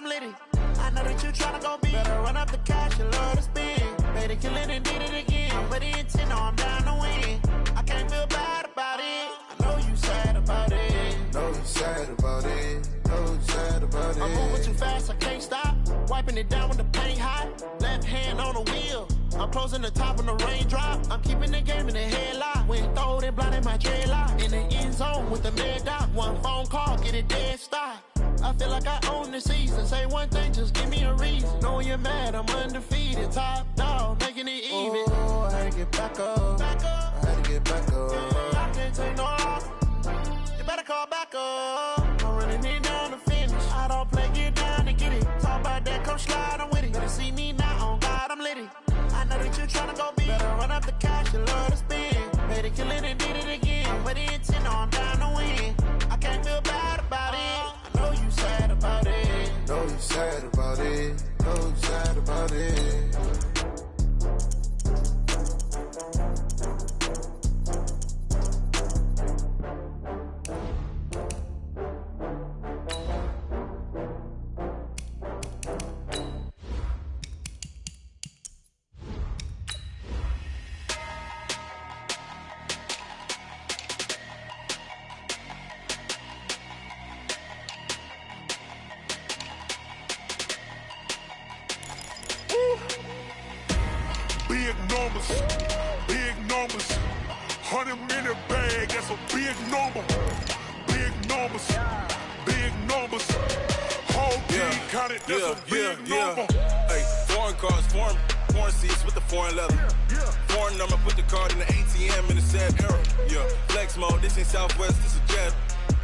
I'm litty. I know that you tryna go big. Better run up the cash, you love to spend. Better kill it and did it again. I'm ready and 10, no, I'm down to win. I can't feel bad about it. I know you sad about it. Know you sad about it. Know you sad about it. I'm moving too fast, I can't stop. Wiping it down with the paint hot. Left hand on the wheel. I'm closing the top on the raindrop. I'm keeping the game in the headlock. When throwed and blinded my dreadlock. In the end zone with the mad dot. One phone call, get it dead stop. I feel like I own the season. Say one thing, just give me a reason. Knowing you're mad, I'm undefeated. Top dog, making it even. Oh, I had to get back up. I had to get back up. I can't take no loss. You better call back up. I'm running it down to finish. I don't play, get down and get it. Talk about that, come slide, I'm with it. Better see me now, on God, I'm litty. I know that you tryna go big. Better run up the cash, you love to spend. Better kill it and did it again. I'm ready and 10, no, I'm down to win. I can't feel bad about it. I know you sad about it. Know you sad about it. Know you sad about it. Big numbers, 100 minute bag, that's a big number. Big numbers, whole team counted, that's a big number. Hey, foreign cars, foreign seats with the foreign leather. Foreign number, put the card in the ATM in the sad era. Yeah, flex mode, this ain't Southwest, this is jet.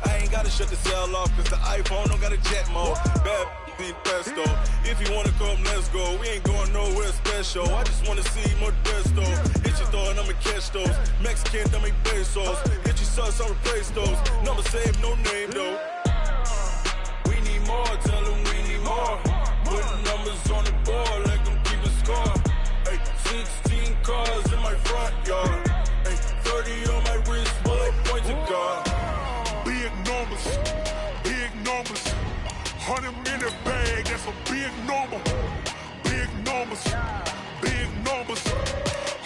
I ain't gotta shut the cell off, cause the iPhone don't got a jet mode. Bad be pesto. If you wanna come, let's go. We ain't going nowhere special. I just wanna see more Modesto. Hit your thought, I'ma catch those. Mexican, dummy pesos. Hit your sauce, I'll replace those. Number saved, no name though. We need more, tell them we need more. Putting numbers on the board, let them keep a score. Hey, 16 cars in my front yard. Hey, 30 on my wrist, bullet point to God. Big numbers, 100 minute bag, that's a big number. Big numbers,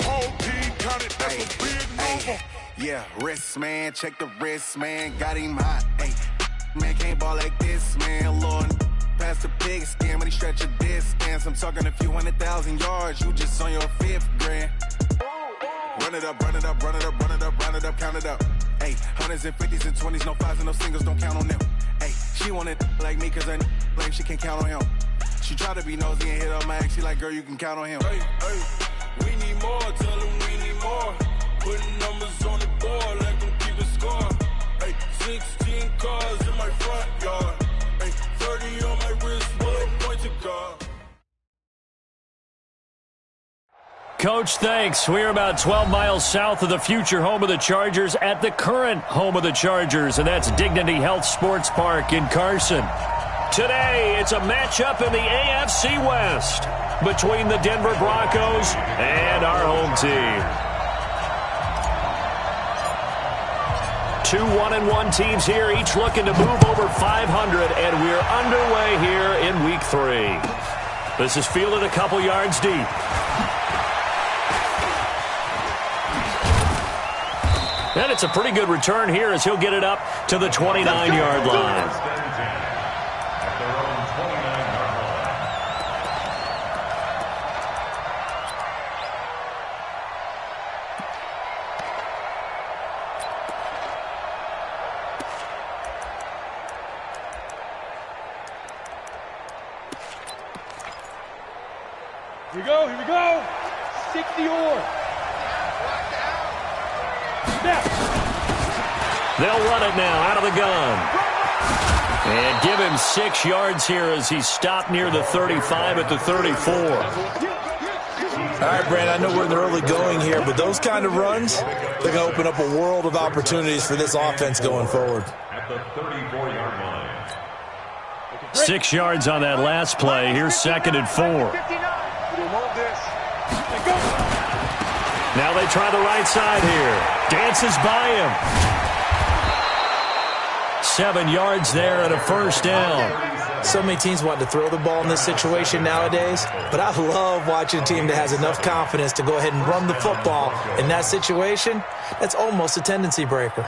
whole team counted, that's a big number. Yeah, wrist man, check the wrist man, got him hot. Hey, man can't ball like this, man. Lord, past the pig skin when he stretch a distance. I'm talking a few 100,000 yards, you just on your 5th grand. Run it up, count it up. Hey, hundreds and 50s and 20s, no 5s and no singles, don't count on them. Hey, she wanted like me cause her like she can count on him. She tried to be nosy and hit her max, she like, girl, you can count on him. Hey, we need more, tell them we need more. Putting numbers on the board, let them keep a score. Hey, 16 cars in my front yard. Hey, 30 on my wrist, bullet point to God. Coach, thanks. We're about 12 miles south of the future home of the Chargers at the current home of the Chargers, and that's Dignity Health Sports Park in Carson. Today, it's a matchup in the AFC West between the Denver Broncos and our home team. Two 1-1 teams here, each looking to move over 500, and we're underway here in Week 3. This is fielded a couple yards deep. And it's a pretty good return here as he'll get it up to the 29-yard line. Here we go. 60-or. They'll run it now out of the gun. And give him 6 yards here as he's stopped near the 35 at the 34. All right, Brandon, I know we're in the early going here, but those kind of runs, they're going to open up a world of opportunities for this offense going forward. At the 34-yard line. 6 yards on that last play. Here's 2nd and 4. Now they try the right side here. Dances by him. 7 yards there and a first down. So many teams want to throw the ball in this situation nowadays, but I love watching a team that has enough confidence to go ahead and run the football. In that situation, that's almost a tendency breaker.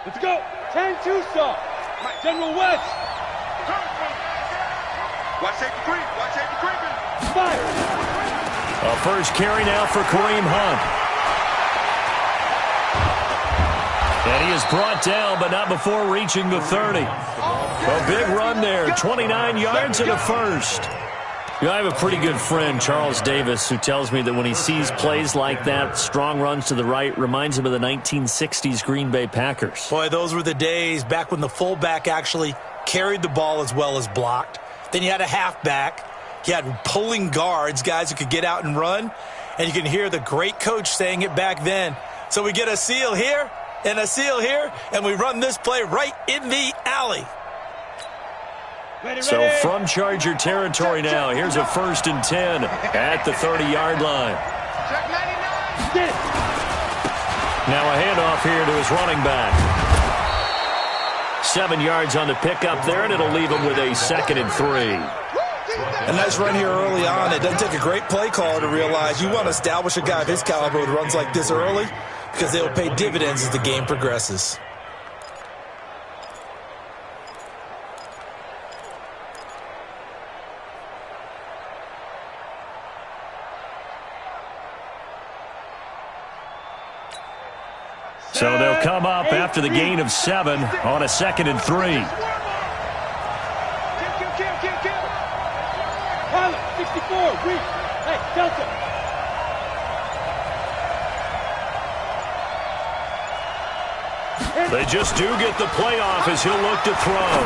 Let's go. 10-2 stop. General West. Watch safety creep. Watch safety creeping. Fire. A first carry now for Kareem Hunt. And he is brought down, but not before reaching the 30. A big run there, 29 yards and a first. You know, I have a pretty good friend, Charles Davis, who tells me that when he sees plays like that, strong runs to the right, reminds him of the 1960s Green Bay Packers. Boy, those were the days back when the fullback actually carried the ball as well as blocked. Then you had a halfback. You had pulling guards, guys who could get out and run. And you can hear the great coach saying it back then. So we get a seal here and a seal here, and we run this play right in the alley. So from Charger territory now, here's a 1st and 10 at the 30-yard line. Now a handoff here to his running back. 7 yards on the pickup there, and it'll leave him with a 2nd and 3. A nice run here early on. It doesn't take a great play caller to realize you want to establish a guy of his caliber with runs like this early because they'll pay dividends as the game progresses. So they'll come up after the gain of 7 on a 2nd and 3. Pilot, 64, reach. Hey, Delta. They just do get the play off as he'll look to throw.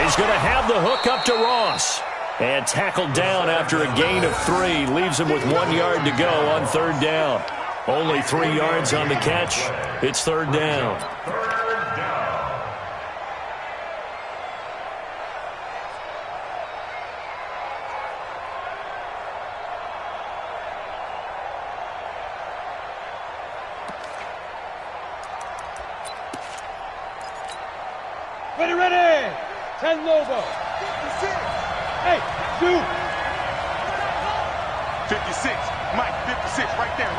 He's going to have the hook up to Ross. And tackled down after a gain of 3. Leaves him with 1 yard to go on 3rd down. Only 3 yards on the catch. It's 3rd down. Ready, ready. 10 Lobo. Hey, 2. 56. Mike, 56. Right there.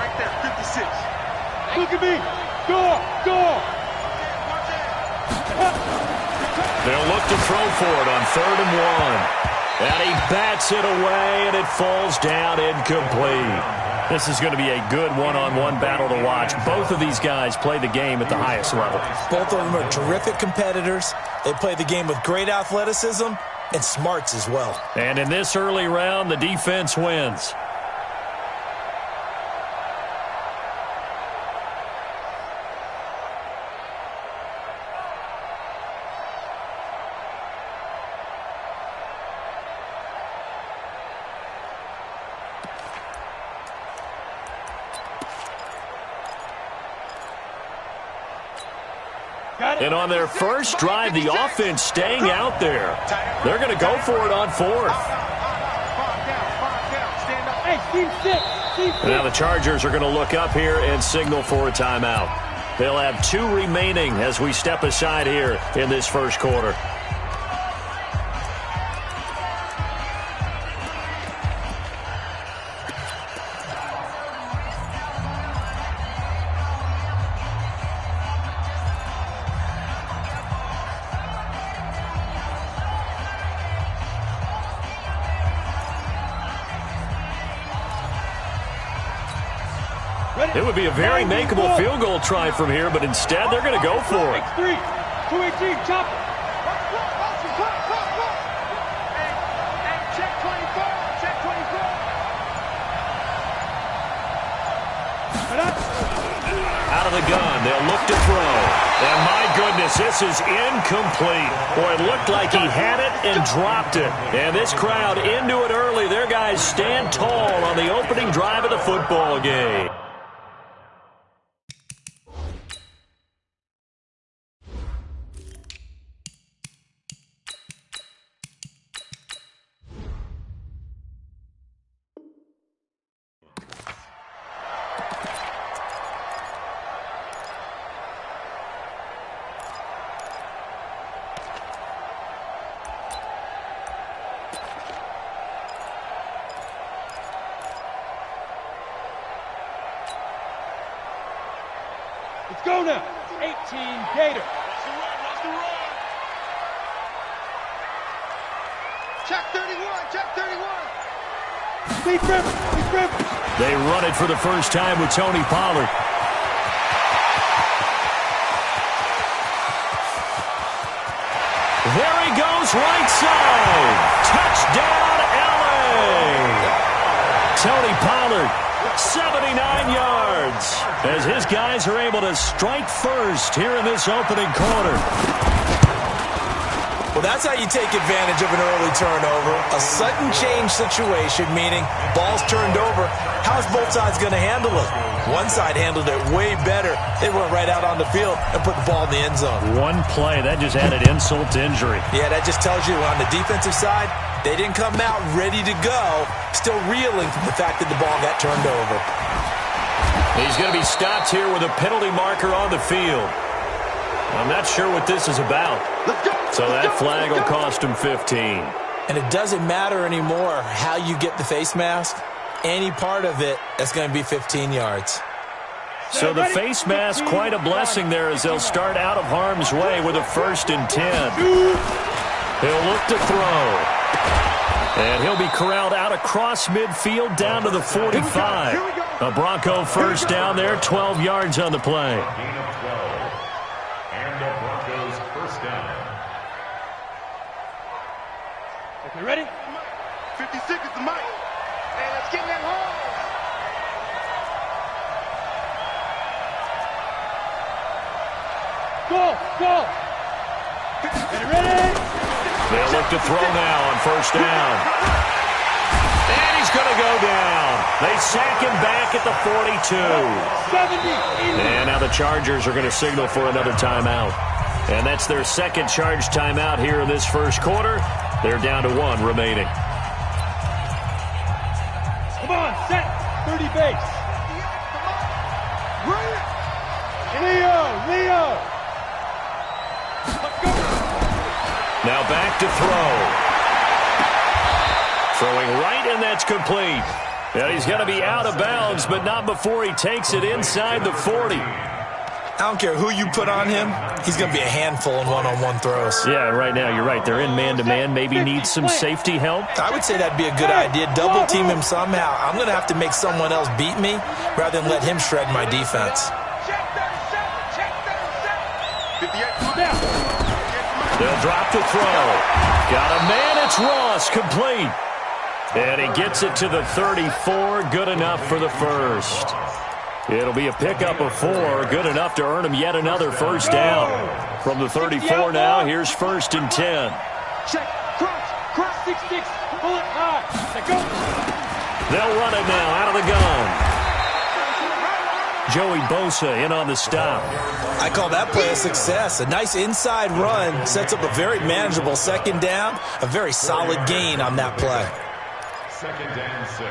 56. Look at me. Door. They'll look to throw for it on 3rd and 1. And he bats it away, and it falls down incomplete. This is going to be a good one-on-one battle to watch. Both of these guys play the game at the highest level. Both of them are terrific competitors. They play the game with great athleticism and smarts as well. And in this early round, the defense wins. And on their first drive, the offense staying out there. They're going to go for it on 4th. Now the Chargers are going to look up here and signal for a timeout. They'll have 2 remaining as we step aside here in this first quarter. It would be a very makeable field goal try from here, but instead they're going to go for it. 3, 218, chop it. Check 24. Out of the gun, they'll look to throw. And my goodness, this is incomplete. Boy, it looked like he had it and dropped it. And this crowd into it early. Their guys stand tall on the opening drive of the football game. Go now. 18 Gator. Check 31, check 31. Deep river, deep river. They run it for the first time with Tony Pollard. There he goes, right side. Touchdown, LA. Tony Pollard, 79 yards, as his guys are able to strike first here in this opening quarter. Well, that's how you take advantage of an early turnover. A sudden change situation, meaning ball's turned over. How's both sides going to handle it? One side handled it way better. They went right out on the field and put the ball in the end zone. One play, that just added insult to injury. Yeah, that just tells you on the defensive side, they didn't come out ready to go, still reeling from the fact that the ball got turned over. He's going to be stopped here with a penalty marker on the field. I'm not sure what this is about. So that flag will cost him 15. And it doesn't matter anymore how you get the face mask. Any part of it, that's going to be 15 yards. So the face mask, quite a blessing there as they'll start out of harm's way with a 1st and 10. He'll look to throw. And he'll be corralled out across midfield down to the 45. A Bronco first down there, 12 yards on the play. Gain of 12. And the Broncos first down. Okay, ready? 56 is the mic. Hey, let's get in that hole. Go, go. Get ready. They'll look to throw now on first down. And he's going to go down. They sack him back at the 42. 70. And now the Chargers are going to signal for another timeout. And that's their second charge timeout here in this first quarter. They're down to 1 remaining. Come on, set. 30 base. Leo. Let's go. Now back to throw. Throwing right, and that's complete. And he's going to be out of bounds, but not before he takes it inside the 40. I don't care who you put on him, he's going to be a handful in one-on-one throws. Yeah, right now, you're right. They're in man-to-man. Maybe needs some safety help. I would say that'd be a good idea. Double team him somehow. I'm going to have to make someone else beat me rather than let him shred my defense. They'll drop the throw. Got a man. It's Ross, complete. And he gets it to the 34. Good enough for the first. It'll be a pickup of 4. Good enough to earn him yet another first down. From the 34 now, here's 1st and 10. Check, cross, 6-6, pull it high. Now go. They'll run it now out of the gun. Joey Bosa in on the stop. I call that play a success. A nice inside run sets up a very manageable second down. A very solid gain on that play. 2nd and 6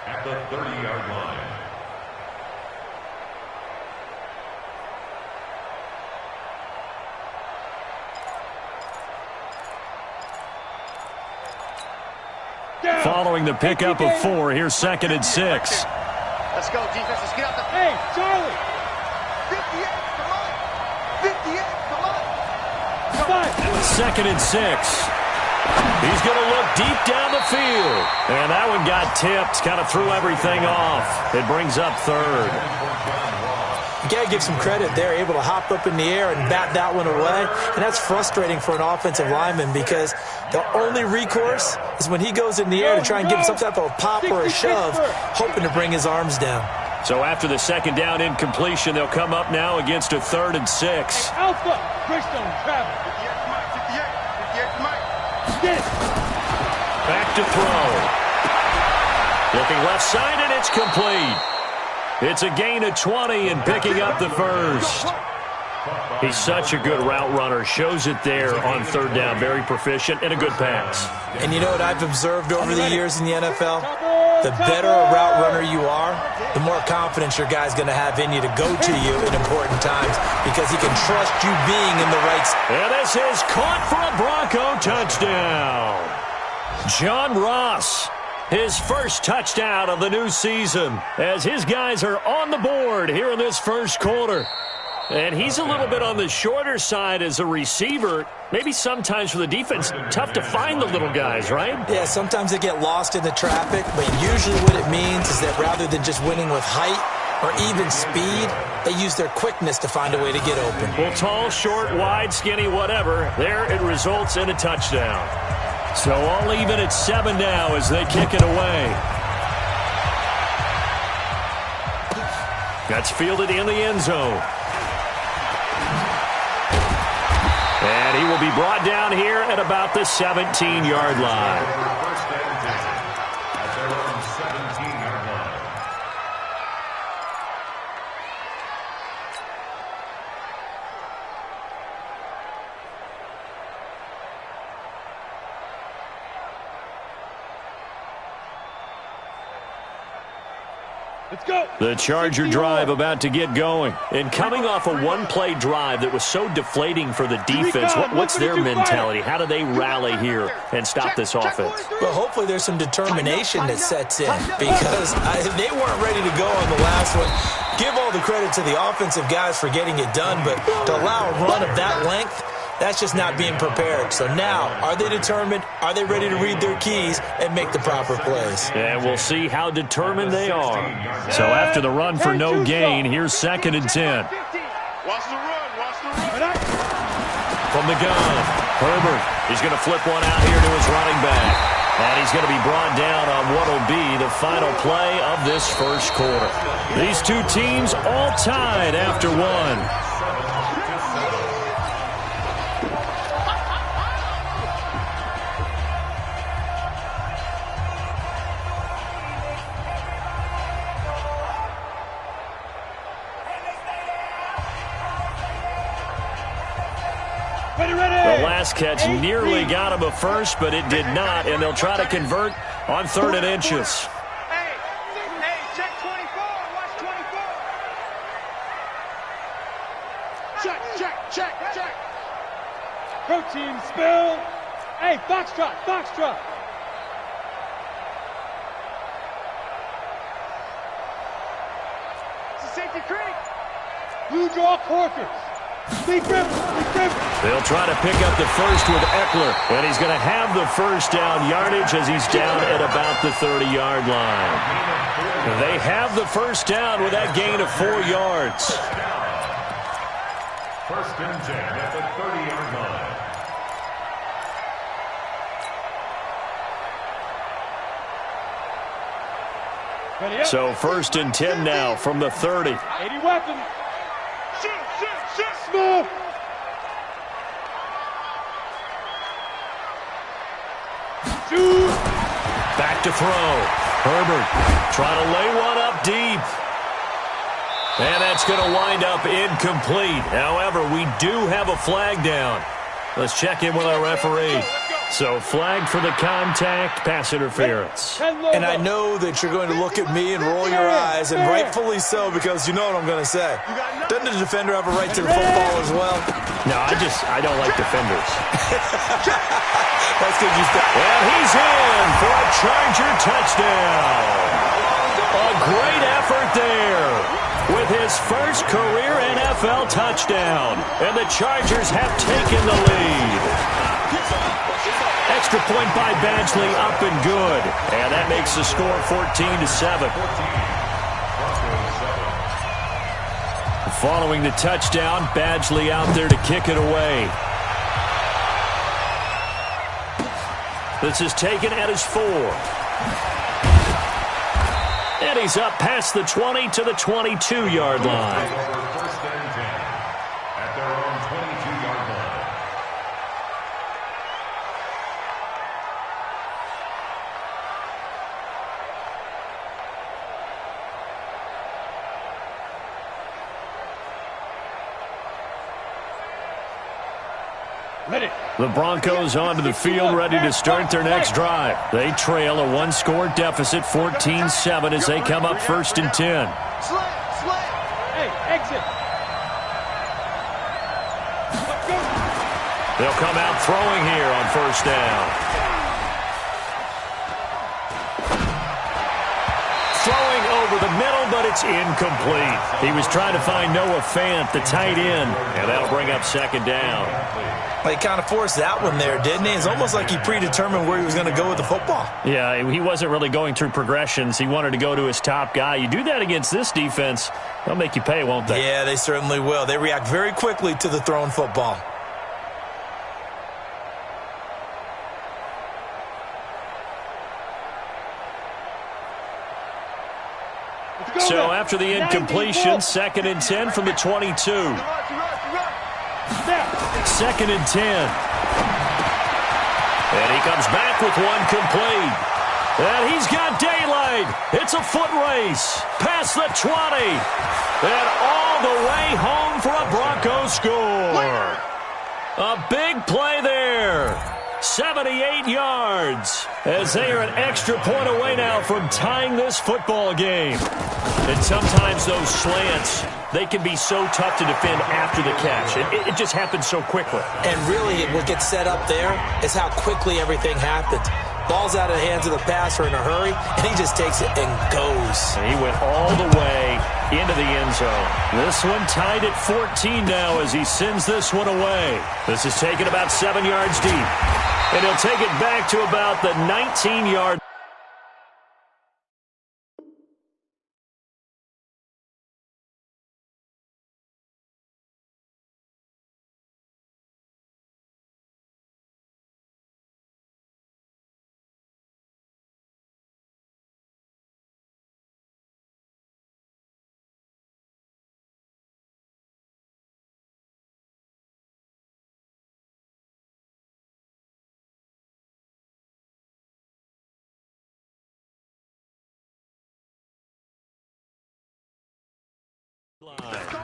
at the 30-yard line. Following the pickup of 4, here's 2nd and 6. Let's go, defense. Let's get out the... Hey, Charlie. 58, come on. 58, come on. 2nd and 6. He's going to look deep down the field. And that one got tipped. Kind of threw everything off. It brings up 3rd. You got to give some credit. They're able to hop up in the air and bat that one away. And that's frustrating for an offensive lineman because the only recourse is when he goes in the air to try and give him some type of a pop or a shove, hoping to bring his arms down. So after the second down incompletion, they'll come up now against a 3rd and 6. Alpha, Greystone, travel. 58, Mike. Get it. Back to throw. Looking left side, and it's complete. It's a gain of 20 and picking up the first. He's such a good route runner. Shows it there on 3rd down. Very proficient and a good pass. And you know what I've observed over the years in the NFL? The better a route runner you are, the more confidence your guy's going to have in you to go to you in important times because he can trust you being in the right spot. And this is caught for a Bronco touchdown. John Ross, his first touchdown of the new season as his guys are on the board here in this first quarter. And he's a little bit on the shorter side as a receiver. Maybe sometimes for the defense, tough to find the little guys, right? Yeah, sometimes they get lost in the traffic, but usually what it means is that rather than just winning with height or even speed, they use their quickness to find a way to get open. Well, tall, short, wide, skinny, whatever, there it results in a touchdown. So all even at 7 now as they kick it away. That's fielded in the end zone. And he will be brought down here at about the 17-yard line. First and 10 at their own 17-yard line. Let's go. The Charger drive about to get going. And coming off a one-play drive that was so deflating for the defense, what's their mentality? How do they rally here and stop this offense? Well, hopefully there's some determination that sets in because they weren't ready to go on the last one. Give all the credit to the offensive guys for getting it done, but to allow a run of that length, that's just not being prepared. So now, are they determined? Are they ready to read their keys and make the proper plays? And we'll see how determined they are. So after the run for no gain, here's 2nd and 10. Watch the run, watch the run. From the gun, Herbert is going to flip one out here to his running back. And he's going to be brought down on what will be the final play of this first quarter. These two teams all tied after one. The last catch nearly got him a first, but it did not, and they'll try to convert on 3rd and inches. Hey, check 24. Watch 24. Check. Protein spill. Hey, foxtrot. It's a safety creek. Blue draw Corkers. Deep river. They'll try to pick up the first with Eckler, and he's going to have the first down yardage as he's down at about the 30-yard line. They have the first down with that gain of 4 yards. First and 10 at the 30-yard line. So 1st and 10 now from the 30. 80 weapon. Shoot. Smooth. Back to throw. Herbert trying to lay one up deep. And that's going to wind up incomplete. However, we do have a flag down. Let's check in with our referee. So flag for the contact, pass interference. And I know that you're going to look at me and roll your eyes, and rightfully so, because you know what I'm going to say. Doesn't the defender have a right to the football as well? No, I don't like defenders. That's good. And he's in for a Charger touchdown. A great effort there with his first career NFL touchdown. And the Chargers have taken the lead. Extra point by Badgley, up and good. And that makes the score 14-7. Following the touchdown, Badgley out there to kick it away. This is taken at his 4. And he's up past the 20 to the 22-yard line. First and 10 at their own 22-yard line. The Broncos onto the field, ready to start their next drive. They trail a 1-score deficit, 14-7, as they come up 1st and 10. Hey, exit. They'll come out throwing here on 1st down. Throwing over the middle, but it's incomplete. He was trying to find Noah Fant, the tight end, and that'll bring up second down. Well, he kind of forced that one there, didn't he? It's almost like he predetermined where he was going to go with the football. Yeah, he wasn't really going through progressions. He wanted to go to his top guy. You do that against this defense, they'll make you pay, won't they? Yeah, they certainly will. They react very quickly to the thrown football. So after the incompletion, 2nd and 10 from the 22. 2nd and 10. And he comes back with one complete. And he's got daylight. It's a foot race. Past the 20. And all the way home for a Broncos score. A big play there. 78 yards. As they are an extra point away now from tying this football game. And sometimes those slants, they can be so tough to defend after the catch. It just happens so quickly. And really, what gets set up there is how quickly everything happens. Ball's out of the hands of the passer in a hurry, and he just takes it and goes. And he went all the way into the end zone. This one tied at 14 now as he sends this one away. This is taken about 7 yards deep. And he'll take it back to about the 19-yard.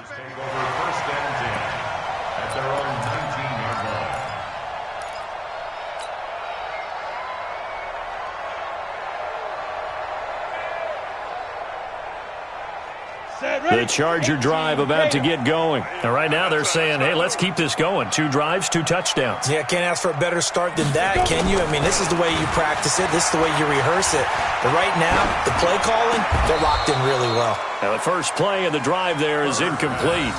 Take over 1st and 10 at their own 19-yard line. The Charger drive about to get going. And right now they're saying, hey, let's keep this going. 2 drives, 2 touchdowns. Yeah, can't ask for a better start than that, can you? I mean, this is the way you practice it. This is the way you rehearse it. But right now, the play calling, they're locked in really well. Now the first play of the drive there is incomplete.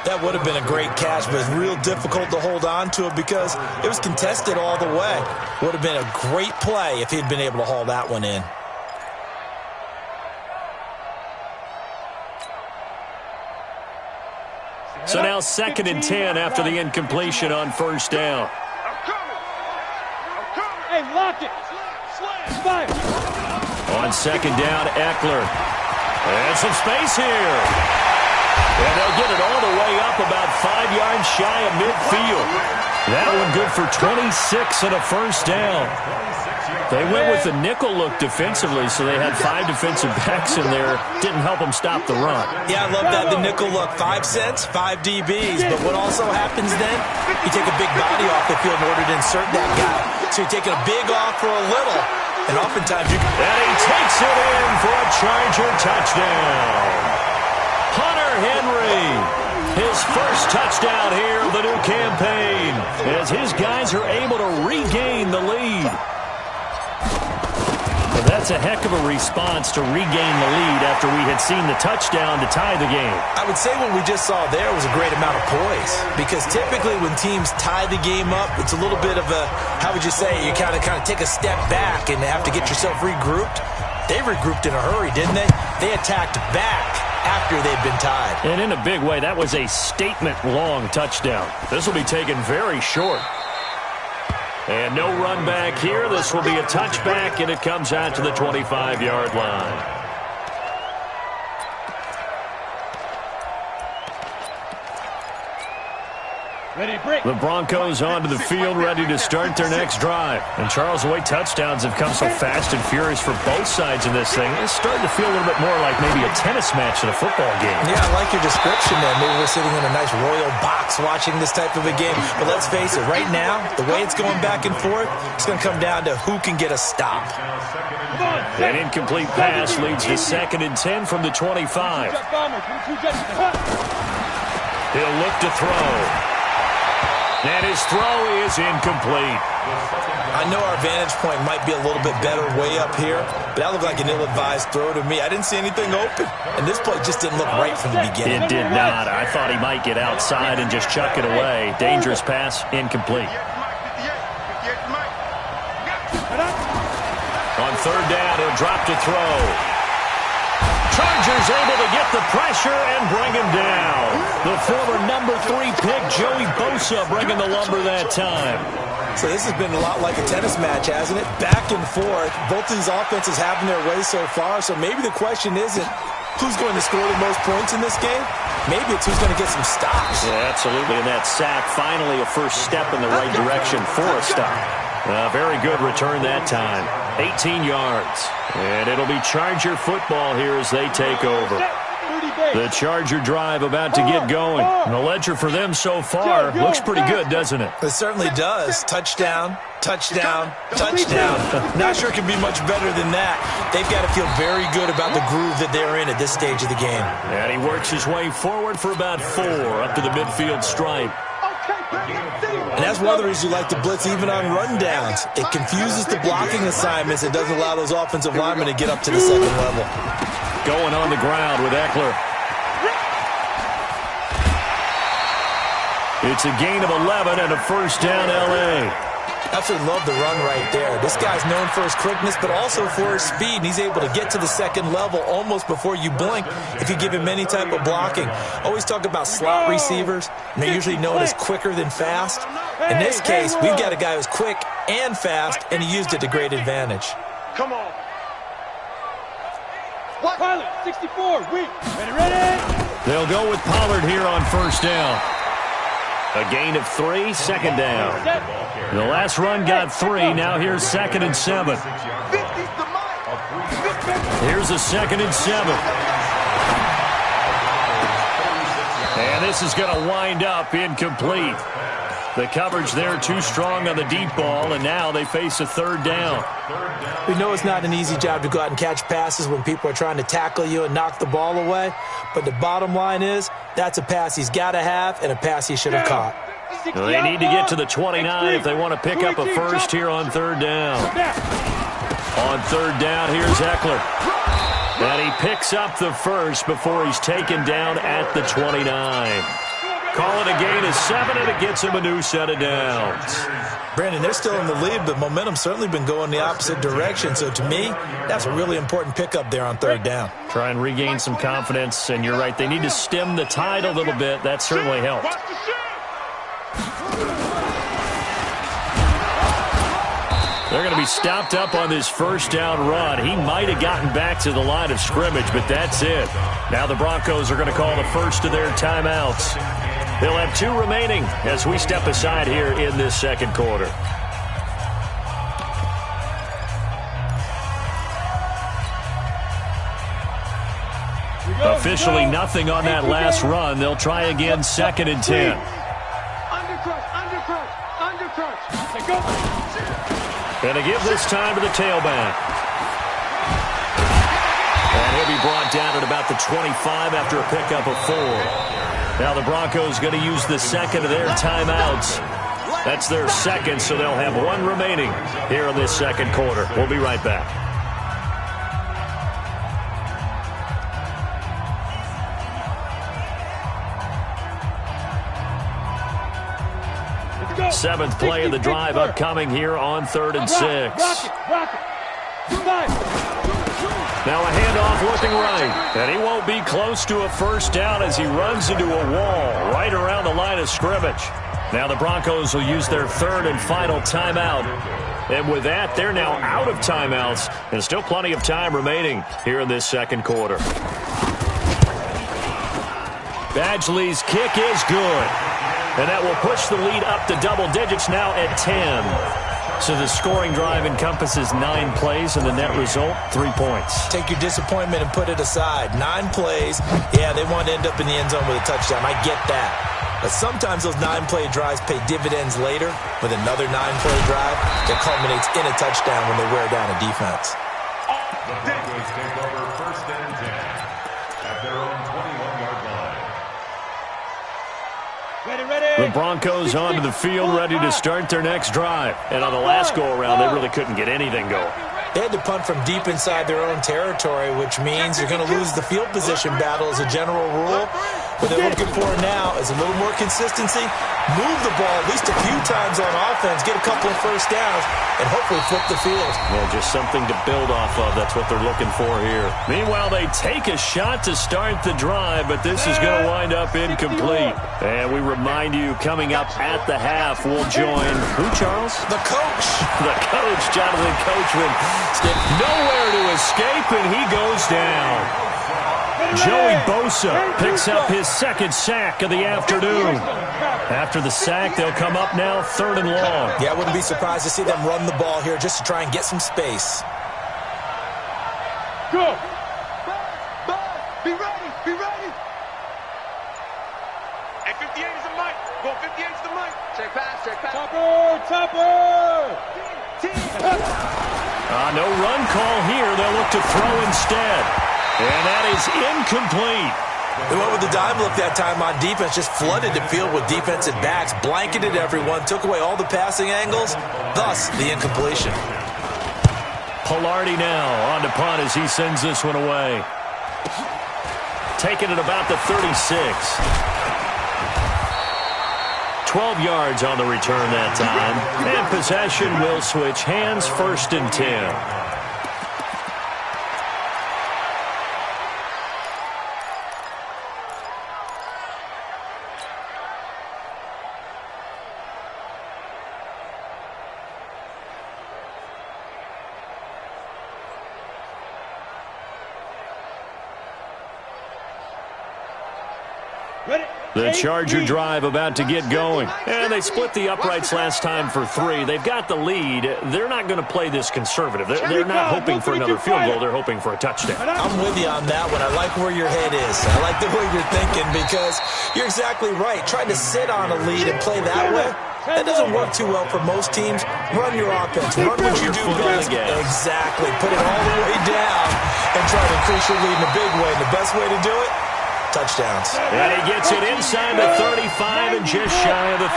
That would have been a great catch, but it's real difficult to hold on to it because it was contested all the way. Would have been a great play if he'd been able to haul that one in. So now 2nd and 10 after the incompletion on 1st down. Hey, lock it. Fire. On 2nd down, Eckler. And some space here. And they'll get it all the way up about 5 yards shy of midfield. That one good for 26 and a 1st down. They went with the nickel look defensively, so they had 5 defensive backs in there. Didn't help them stop the run. Yeah, I love that, the nickel look. 5 cents, 5 DBs. But what also happens then, you take a big body off the field in order to insert that guy. So you're taking a big off for a little, and oftentimes you can... And he takes it in for a Charger touchdown. Hunter Henry, his first touchdown here of the new campaign, as his guys are able to regain the lead. Well, that's a heck of a response to regain the lead after we had seen the touchdown to tie the game. I would say what we just saw there was a great amount of poise, because typically when teams tie the game up, it's a little bit of a, how would you say, you kind of take a step back and have to get yourself regrouped. They regrouped in a hurry, didn't they? They attacked back after they'd been tied. And in a big way, that was a statement-long touchdown. This will be taken very short. And no run back here. This will be a touchback, and it comes out to the 25-yard line. The Broncos onto the field, ready to start their next drive. And Charles, the way touchdowns have come so fast and furious for both sides in this thing, it's starting to feel a little bit more like maybe a tennis match in a football game. Yeah, I like your description there. Maybe we're sitting in a nice royal box watching this type of a game. But let's face it, right now, the way it's going back and forth, it's going to come down to who can get a stop. An incomplete pass leads to 2nd and 10 from the 25. He'll look to throw. And his throw is incomplete. I know our vantage point might be a little bit better way up here, but that looked like an ill-advised throw to me. I didn't see anything open, and this play just didn't look right from the beginning. It did not. I thought he might get outside and just chuck it away. Dangerous pass, incomplete. On third down, he'll drop to throw. Chargers able to get the pressure and bring him down. The former number 3 pick, Joey Bosa, bringing the lumber that time. So this has been a lot like a tennis match, hasn't it? Back and forth. Both of these offenses having their way so far. So maybe the question isn't who's going to score the most points in this game. Maybe it's who's going to get some stops. Yeah, absolutely. And that sack, finally a first step in the right direction for a stop. Very good return that time. 18 yards. And it'll be Charger football here as they take over. The Charger drive about to get going. The ledger for them so far looks pretty good, doesn't it? It certainly does. Touchdown, touchdown, touchdown. Not sure it can be much better than that. They've got to feel very good about the groove that they're in at this stage of the game. And he works his way forward for about 4 up to the midfield stripe. And that's one of the reasons you like to blitz even on rundowns. It confuses the blocking assignments. It doesn't allow those offensive linemen to get up to the second level. Going on the ground with Eckler. It's a gain of 11 and a first down, L.A. Absolutely love the run right there. This guy's known for his quickness, but also for his speed. And he's able to get to the second level almost before you blink if you give him any type of blocking. Always talk about slot receivers, and they're usually known as quicker than fast. In this case, we've got a guy who's quick and fast, and he used it to great advantage. Come on. Pilot, 64, weak. Ready? They'll go with Pollard here on first down. A gain of 3, second down. The last run got 3. Now here's 2nd and 7. Here's a 2nd and 7. And this is going to wind up incomplete. The coverage there too strong on the deep ball, and now they face a third down. We know it's not an easy job to go out and catch passes when people are trying to tackle you and knock the ball away, but the bottom line is that's a pass he's got to have and a pass he should have caught. Well, they need to get to the 29 if they want to pick up a first here on third down. On third down, here's Eckler. And he picks up the first before he's taken down at the 29. Call it a gain of 7, and it gets him a new set of downs. Brandon, they're still in the lead, but momentum's certainly been going the opposite direction. So to me, that's a really important pickup there on third down. Try and regain some confidence, and you're right. They need to stem the tide a little bit. That certainly helped. They're going to be stopped up on this first down run. He might have gotten back to the line of scrimmage, but that's it. Now the Broncos are going to call the first of their timeouts. They'll have 2 remaining as we step aside here in this second quarter. Officially nothing on that last run. They'll try again, 2nd and 10. And to give this time to the tailback. And he'll be brought down at about the 25 after a pickup of 4. Now the Broncos going to use the second of their timeouts. That's their second, so they'll have 1 remaining here in this second quarter. We'll be right back. Seventh play of the drive upcoming here on 3rd and 6. Now a handoff looking right, and he won't be close to a first down as he runs into a wall right around the line of scrimmage. Now the Broncos will use their 3rd and final timeout. And with that, they're now out of timeouts, and still plenty of time remaining here in this second quarter. Badgley's kick is good. And that will push the lead up to double digits now at 10. So the scoring drive encompasses 9 plays, and the net result, 3 points. Take your disappointment and put it aside. 9 plays. Yeah, they want to end up in the end zone with a touchdown. I get that. But sometimes those 9-play drives pay dividends later with another 9-play drive that culminates in a touchdown when they wear down a defense. The Broncos take over 1st and 10 at their own 21-yard line. Ready. The Broncos onto the field, ready to start their next drive. And on the last go-around, they really couldn't get anything going. They had to punt from deep inside their own territory, which means you're going to lose the field position battle as a general rule. What they're looking for now is a little more consistency, move the ball at least a few times on offense, get a couple of first downs, and hopefully flip the field. Yeah, just something to build off of. That's what they're looking for here. Meanwhile, they take a shot to start the drive, but this is going to wind up incomplete. And we remind you, coming up at the half, we'll join who, Charles? The coach. The coach, Jonathan Coachman. Nowhere to escape, and he goes down. Joey Bosa picks up his second sack of the afternoon. After the sack, they'll come up now 3rd and long. Yeah, I wouldn't be surprised to see them run the ball here just to try and get some space. Go! Be ready! Be ready! Hey, 58 is the mic. Go, 58 is the mic. Check pass, check pass. Topper! No run call here. They'll look to throw instead. And that is incomplete. They went with the dime look that time on defense, just flooded the field with defensive backs, blanketed everyone, took away all the passing angles, thus the incompletion. Pilardi now on to punt as he sends this one away. Taking it about the 36. 12 yards on the return that time. And possession will switch hands, 1st and 10. The Charger drive about to get going. And they split the uprights last time for 3. They've got the lead. They're not going to play this conservative. They're not hoping for another field goal. They're hoping for a touchdown. I'm with you on that one. I like where your head is. I like the way you're thinking because you're exactly right. Trying to sit on a lead and play that way, that doesn't work too well for most teams. Run your offense. Run what you do best. Exactly. Put it all the way down and try to increase your lead in a big way. And the best way to do it, touchdowns. And he gets it inside the 35 and just shy of the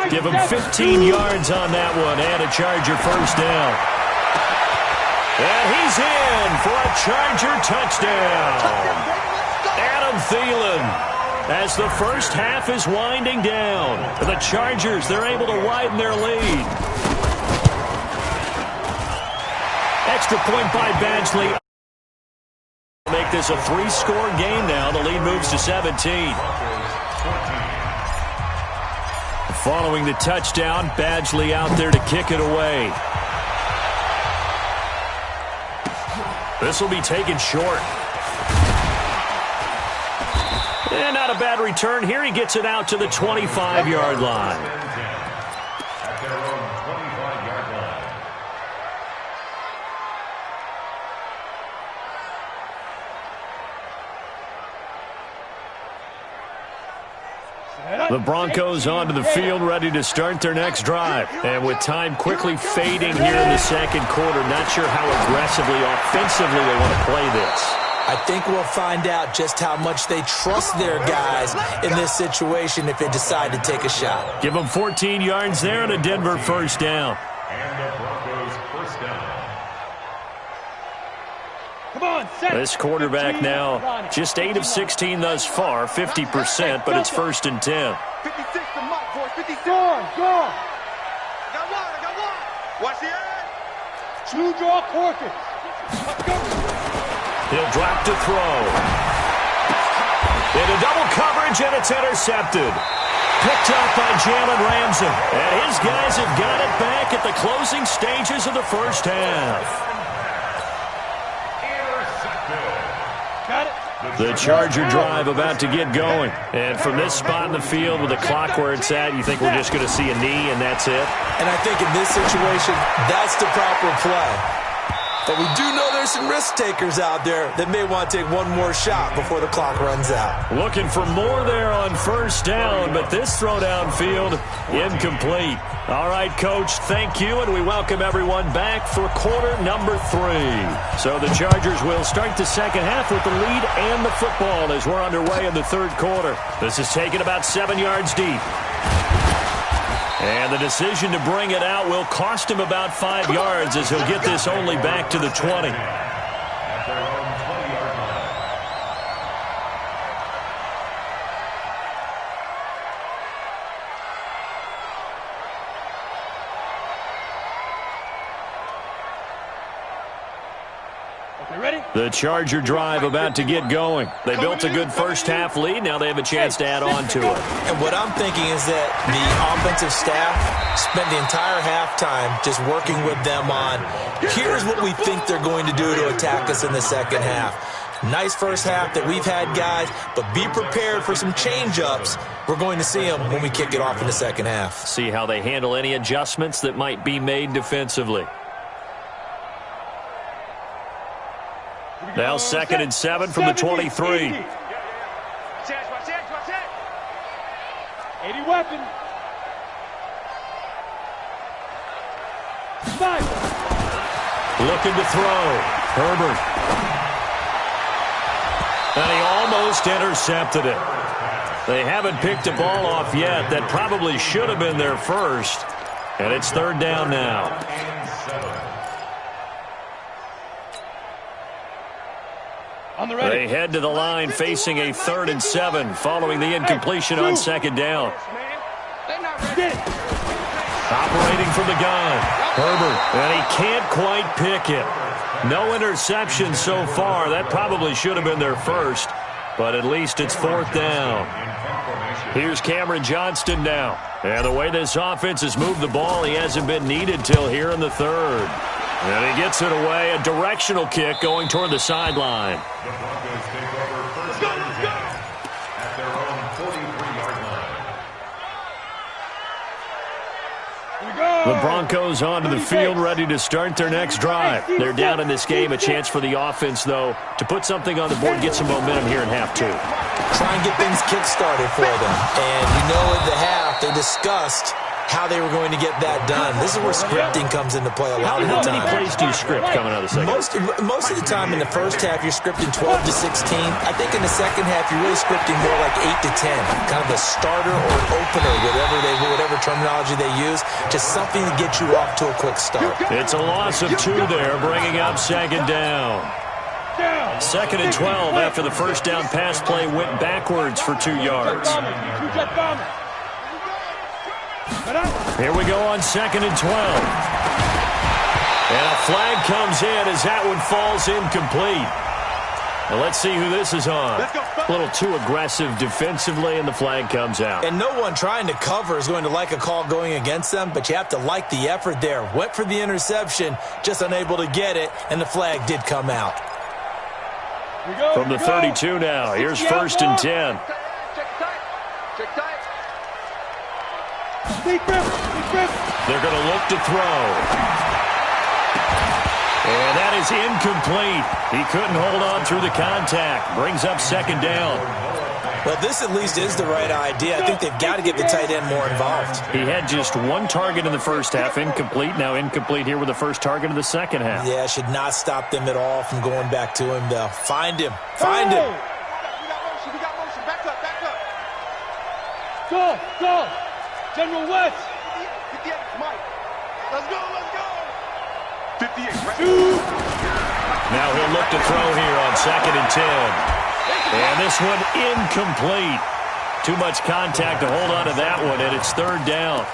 30. Give him 15 yards on that one and a Charger first down. And he's in for a Charger touchdown. Adam Thielen, as the first half is winding down. The Chargers, they're able to widen their lead. Extra point by Badgley. Make this a 3-score game now. The lead moves to 17. Following the touchdown, Badgley out there to kick it away. This will be taken short. And not a bad return here. He gets it out to the 25-yard line. The Broncos onto the field, ready to start their next drive. And with time quickly fading here in the second quarter, not sure how aggressively, offensively they want to play this. I think we'll find out just how much they trust their guys in this situation if they decide to take a shot. Give them 14 yards there and a Denver first down. And the Broncos first down. This quarterback now just 8 of 16 thus far, 50%, but it's 1st and 10. 56 to Mike, boys. 56. Go on. I got one. Watch the edge. Two draw quarters. He'll drop to throw. Into double coverage, and it's intercepted. Picked up by Jalen Ramsey. And his guys have got it back at the closing stages of the first half. The Charger drive about to get going. And from this spot in the field with the clock where it's at, you think we're just going to see a knee and that's it? And I think in this situation, that's the proper play. But we do know there's some risk takers out there that may want to take one more shot before the clock runs out. Looking for more there on first down, but this throw downfield incomplete. All right, Coach, thank you, and we welcome everyone back for quarter number 3. So the Chargers will start the second half with the lead and the football as we're underway in the third quarter. This is taken about 7 yards deep. And the decision to bring it out will cost him about 5 yards as he'll get this only back to the 20. The Charger drive about to get going. They built a good first-half lead. Now they have a chance to add on to it. And what I'm thinking is that the offensive staff spent the entire halftime just working with them on, here's what we think they're going to do to attack us in the second half. Nice first half that we've had, guys, but be prepared for some change-ups. We're going to see them when we kick it off in the second half. See how they handle any adjustments that might be made defensively. Now 2nd and 7 from the 23. 80 weapon. 5. Looking to throw. Herbert. And he almost intercepted it. They haven't picked a ball off yet. That probably should have been their first. And it's 3rd down now. They head to the line facing a 3rd and 7 following the incompletion on 2nd down. Operating from the gun. Herbert. And he can't quite pick it. No interception so far. That probably should have been their first. But at least it's 4th down. Here's Cameron Johnston now. And the way this offense has moved the ball, he hasn't been needed till here in the 3rd. And he gets it away, a directional kick going toward the sideline. The Broncos take over first down at their own 43-yard line. The Broncos onto the field, ready to start their next drive. They're down in this game. A chance for the offense, though, to put something on the board, get some momentum here in half 2. Try and get things kick-started for them. And you know at the half, they discussed how they were going to get that done. This is where scripting comes into play a lot of the time. How many plays do you script coming out of the second? Most of the time in the first half, you're scripting 12 to 16. I think in the second half, you're really scripting more like 8 to 10. Kind of a starter or an opener, whatever terminology they use. Just something to get you off to a quick start. It's a loss of 2 there, bringing up 2nd down. 2nd and 12 after the first down pass play went backwards for 2 yards. Here we go on 2nd and 12. And a flag comes in as that one falls incomplete. Now let's see who this is on. A little too aggressive defensively, and the flag comes out. And no one trying to cover is going to like a call going against them, but you have to like the effort there. Went for the interception, just unable to get it, and the flag did come out. From the 32 now, here's 1st and 10. Check tight. They're going to look to throw. And that is incomplete. He couldn't hold on through the contact. Brings up 2nd down. Well, this at least is the right idea. I think they've got to get the tight end more involved. He had just 1 target in the first half, incomplete. Now incomplete here with the first target of the second half. Yeah, should not stop them at all from going back to him, though. Find him. Find him. We got motion. Back up. Go. General West. 58, Mike. Let's go. 58, right? Now he'll look to throw here on 2nd and 10. And this one incomplete. Too much contact to hold on to that one, and it's 3rd down.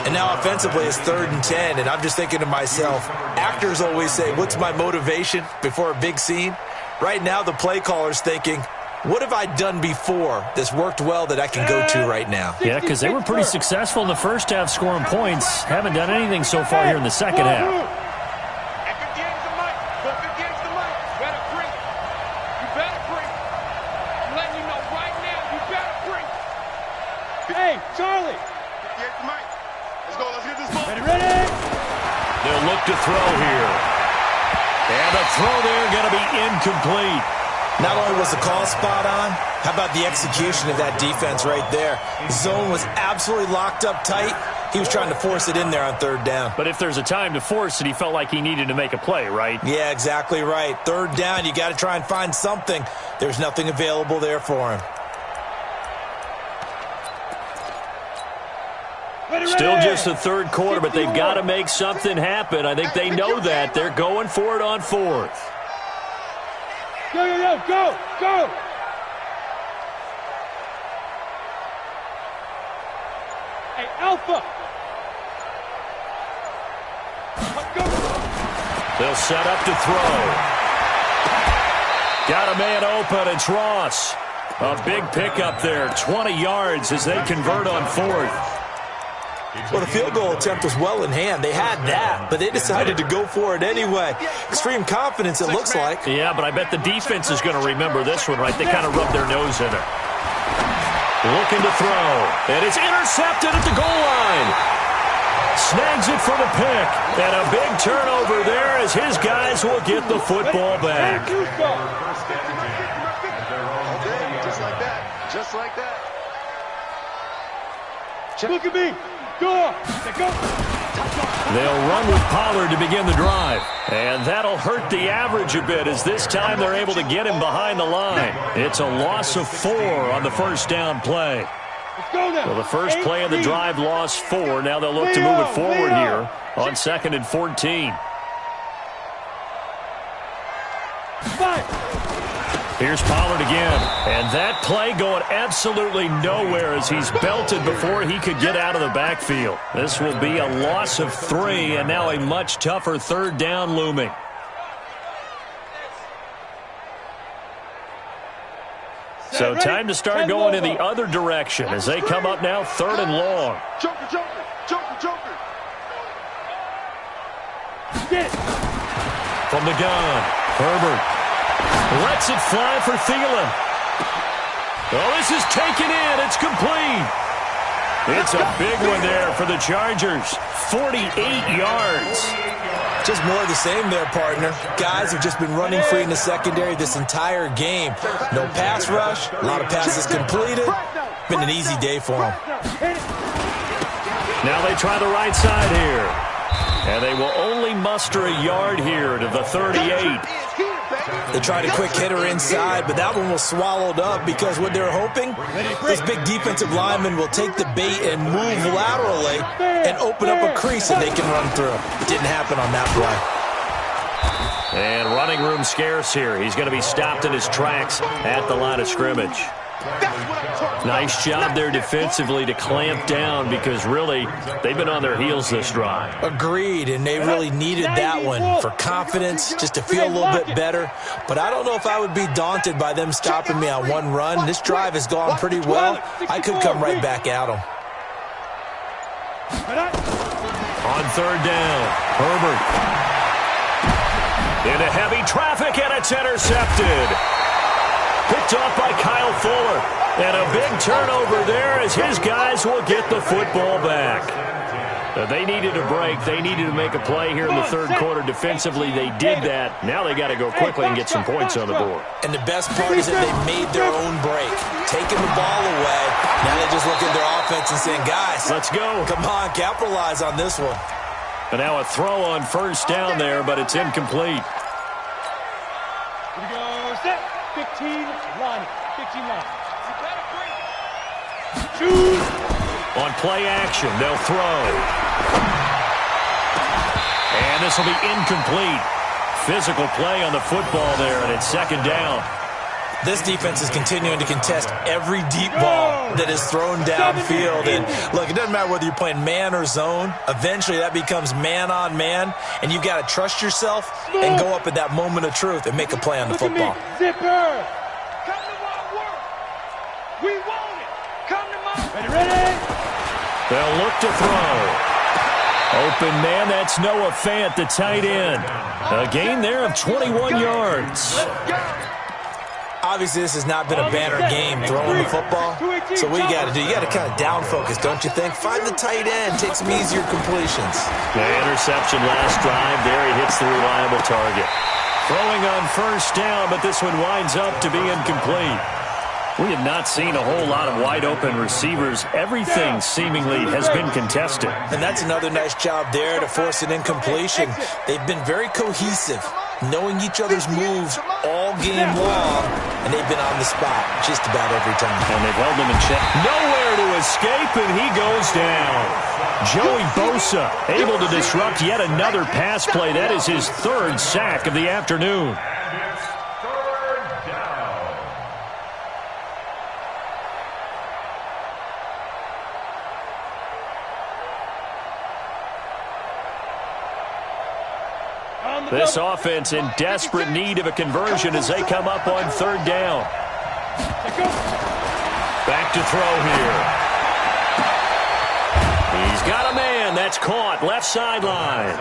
And now offensively it's 3rd and 10, and I'm just thinking to myself, actors always say, what's my motivation before a big scene? Right now the play caller's thinking, what have I done before that's worked well that I can go to right now? Yeah, because they were pretty successful in the first half scoring points. Haven't done anything so far here in the second half. Hey, Charlie. Let's go. Let's get this ball. Ready. They'll look to throw here. And the throw there going to be incomplete. Not only was the call spot on, how about the execution of that defense right there? The zone was absolutely locked up tight. He was trying to force it in there on third down. But if there's a time to force it, he felt like he needed to make a play, right? Yeah, exactly right. Third down, you got to try and find something. There's nothing available there for him. Still just the third quarter, but they've got to make something happen. I think they know that. They're going for it on fourth. Go, go, go, go, go! Hey, Alpha! Go! They'll set up to throw. Got a man open. It's Ross. A big pickup there. 20 yards as they convert on fourth. Well, the field goal attempt was well in hand. They had that, but they decided to go for it anyway. Extreme confidence, it looks like. Yeah, but I bet the defense is going to remember this one, right? They kind of rubbed their nose in it. Looking to throw. And it's intercepted at the goal line. Snags it for the pick. And a big turnover there as his guys will get the football back. Just like that. Just like that. Look at me. Go. They'll run with Pollard to begin the drive. And that'll hurt the average a bit as this time they're able to get him behind the line. It's a loss of 4 on the first down play. Well, the first play of the drive lost 4. Now they'll look to move it forward here on 2nd and 14. Here's Pollard again. And that play going absolutely nowhere as he's belted before he could get out of the backfield. This will be a loss of 3 and now a much tougher third down looming. So time to start going in the other direction as they come up now 3rd and long. Joker, Joker, Joker, Joker. From the gun, Herbert. Lets it fly for Thielen. Oh, this is taken in. It's complete. It's a big one there for the Chargers. 48 yards. Just more of the same there, partner. Guys have just been running free in the secondary this entire game. No pass rush, a lot of passes completed. Been an easy day for them. Now they try the right side here. And they will only muster a yard here to the 38. They tried a quick hitter inside, but that one was swallowed up because what they're hoping, this big defensive lineman will take the bait and move laterally and open up a crease that they can run through. It didn't happen on that play. And running room scarce here. He's going to be stopped in his tracks at the line of scrimmage. Nice job there defensively to clamp down because really they've been on their heels this drive. Agreed, and they really needed that one for confidence, just to feel a little bit better. But I don't know if I would be daunted by them stopping me on one run. This drive has gone pretty well. I could come right back at them. On 3rd down, Herbert. Into heavy traffic, and it's intercepted. Picked off by Kyle Fuller. And a big turnover there as his guys will get the football back. They needed a break. They needed to make a play here in the 3rd quarter. Defensively, they did that. Now they got to go quickly and get some points on the board. And the best part is that they made their own break. Taking the ball away. Now they just look at their offense and saying, guys, let's go. Come on, capitalize on this one. And now a throw on 1st down there, but it's incomplete. Here we go, set. 15 line. 15 line. Choose. On play action, they'll throw. And this will be incomplete. Physical play on the football there, and it's 2nd down. This defense is continuing to contest every deep ball that is thrown downfield. And look, it doesn't matter whether you're playing man or zone. Eventually that becomes man on man, and you've got to trust yourself and go up at that moment of truth and make a play on the football. Zipper. Come to my work. We want it. Come to my work. Ready? They'll look to throw. Open man, that's Noah Fant, the tight end. A gain there of 21 yards. Obviously, this has not been a banner game throwing the football. So what you got to do, you got to kind of down focus, don't you think? Find the tight end, take some easier completions. The interception last drive. There he hits the reliable target. Throwing on first down, but this one winds up to be incomplete. We have not seen a whole lot of wide-open receivers. Everything seemingly has been contested. And that's another nice job there to force an incompletion. They've been very cohesive, knowing each other's moves all game long, and they've been on the spot just about every time. And they've held him in check. Nowhere to escape, and he goes down. Joey Bosa able to disrupt yet another pass play. That is his third sack of the afternoon. This offense in desperate need of a conversion as they come up on third down. Back to throw here. He's got a man. That's caught. Left sideline.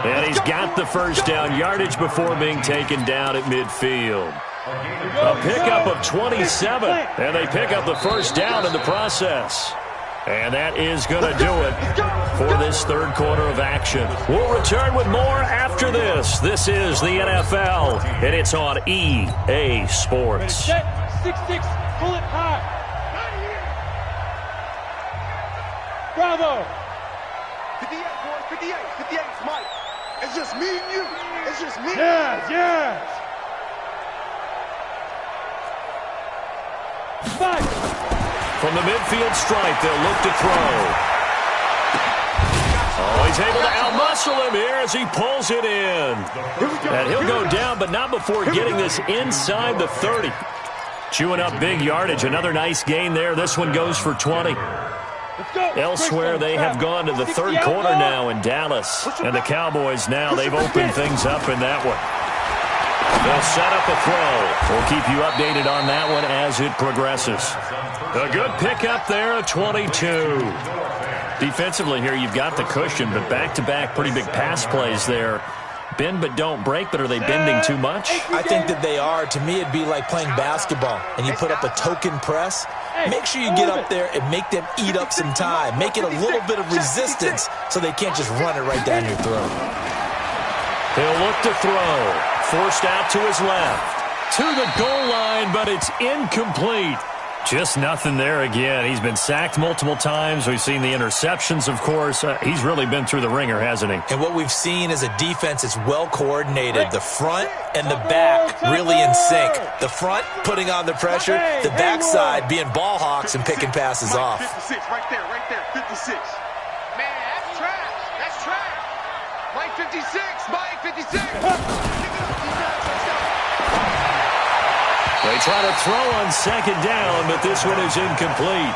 And he's got the first down yardage before being taken down at midfield. A pickup of 27. And they pick up the first down in the process. And that is going to do it for this third quarter of action. We'll return with more after this. This is the NFL, and it's on EA Sports. 6-6, pull it high. Bravo. 58, boys, 58, 58, Mike. It's just me and you. It's just me. Yes, yes. 5. From the midfield stripe, they'll look to throw. Oh, he's able to outmuscle him here as he pulls it in. And he'll go down, but not before getting this inside the 30. Chewing up big yardage. Another nice gain there. This one goes for 20. Elsewhere, they have gone to the third quarter now in Dallas. And the Cowboys now, they've opened things up in that one. They'll set up a throw. We'll keep you updated on that one as it progresses. A good pickup there at 22. Defensively here, you've got the cushion, but back-to-back pretty big pass plays there. Bend but don't break, but are they bending too much? I think that they are. To me, it'd be like playing basketball, and you put up a token press. Make sure you get up there and make them eat up some time. Make it a little bit of resistance so they can't just run it right down your throat. He'll look to throw. Forced out to his left. To the goal line, but it's incomplete. Just nothing there again. He's been sacked multiple times. We've seen the interceptions, of course. He's really been through the ringer, hasn't he? And what we've seen is a defense that's well coordinated. The front and the back really in sync. The front putting on the pressure. The backside being ball hawks and picking passes off. 56, right there, 56. Man, that's trash. That's trash. Mike 56, Mike 56. They try to throw on second down, but this one is incomplete.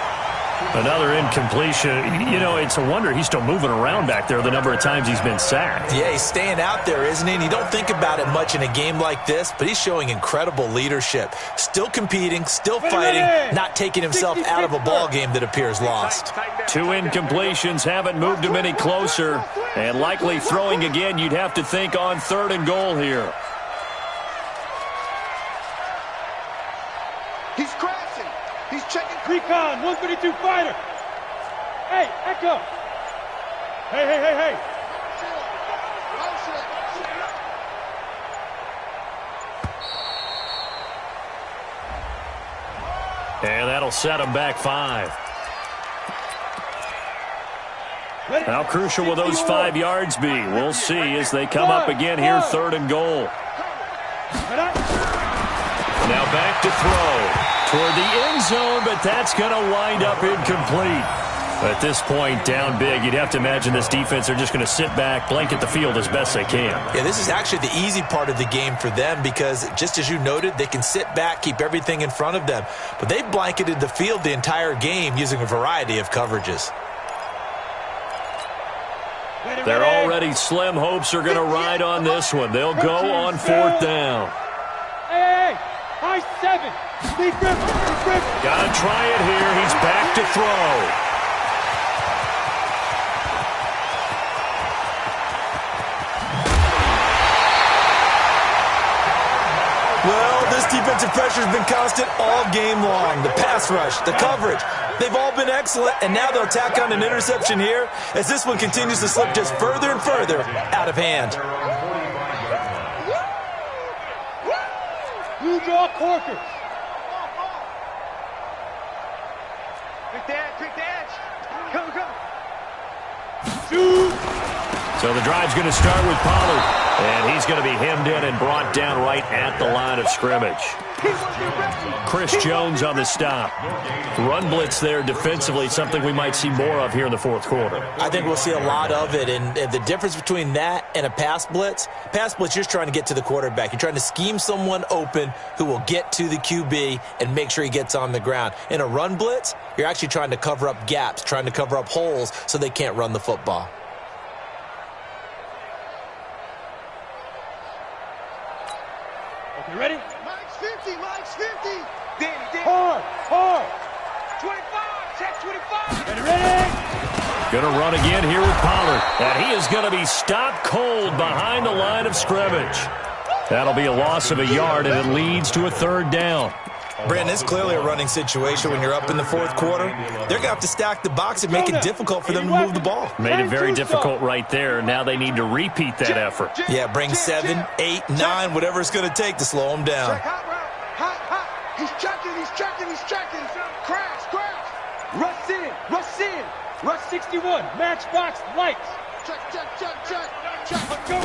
Another incompletion. You know, it's a wonder he's still moving around back there the number of times he's been sacked. Yeah, he's staying out there, isn't he? And you don't think about it much in a game like this, but he's showing incredible leadership. Still competing, still fighting, not taking himself out of a ball game that appears lost. 2 incompletions haven't moved him any closer. And likely throwing again, you'd have to think on third and goal here. He's crashing. He's checking. Recon, 132 fighter. Hey, Echo. Hey. And that'll set him back 5. How crucial will those 5 yards be? We'll see as they come up again here, third and goal. Now back to throw. Toward the end zone, but that's going to wind up incomplete. At this point, down big, you'd have to imagine this defense are just going to sit back, blanket the field as best they can. Yeah, this is actually the easy part of the game for them because, just as you noted, they can sit back, keep everything in front of them. But they blanketed the field the entire game using a variety of coverages. Their already slim hopes are going to ride on this one. They'll go on 4th down. Hey, high 7. Gotta try it here. He's back to throw. Well, this defensive pressure has been constant all game long. The pass rush, the coverage, they've all been excellent, and now they'll tack on an interception here as this one continues to slip just further and further out of hand. You draw Corkers. Quick the edge. Come. Shoot. So the drive's going to start with Pollard, and he's going to be hemmed in and brought down right at the line of scrimmage. Chris Jones on the stop. Run blitz there defensively, something we might see more of here in the fourth quarter. I think we'll see a lot of it, and the difference between that and a pass blitz, you're just trying to get to the quarterback. You're trying to scheme someone open who will get to the QB and make sure he gets on the ground. In a run blitz, you're actually trying to cover up gaps, trying to cover up holes so they can't run the football. You ready? Mike's 50. Danny. Hard. 25. Check 25. Ready? Going to run again here with Pollard. And he is going to be stopped cold behind the line of scrimmage. That'll be a loss of a yard, and it leads to a third down. Brandon, it's clearly a running situation when you're up in the fourth quarter. They're going to have to stack the box and make it difficult for them to move the ball. Made it very difficult right there. Now they need to repeat that effort. Yeah, bring 7, 8, 9, whatever it's going to take to slow them down. Hot. He's checking. Crash. Rush in. Rush 61. Matchbox lights. Check. Go.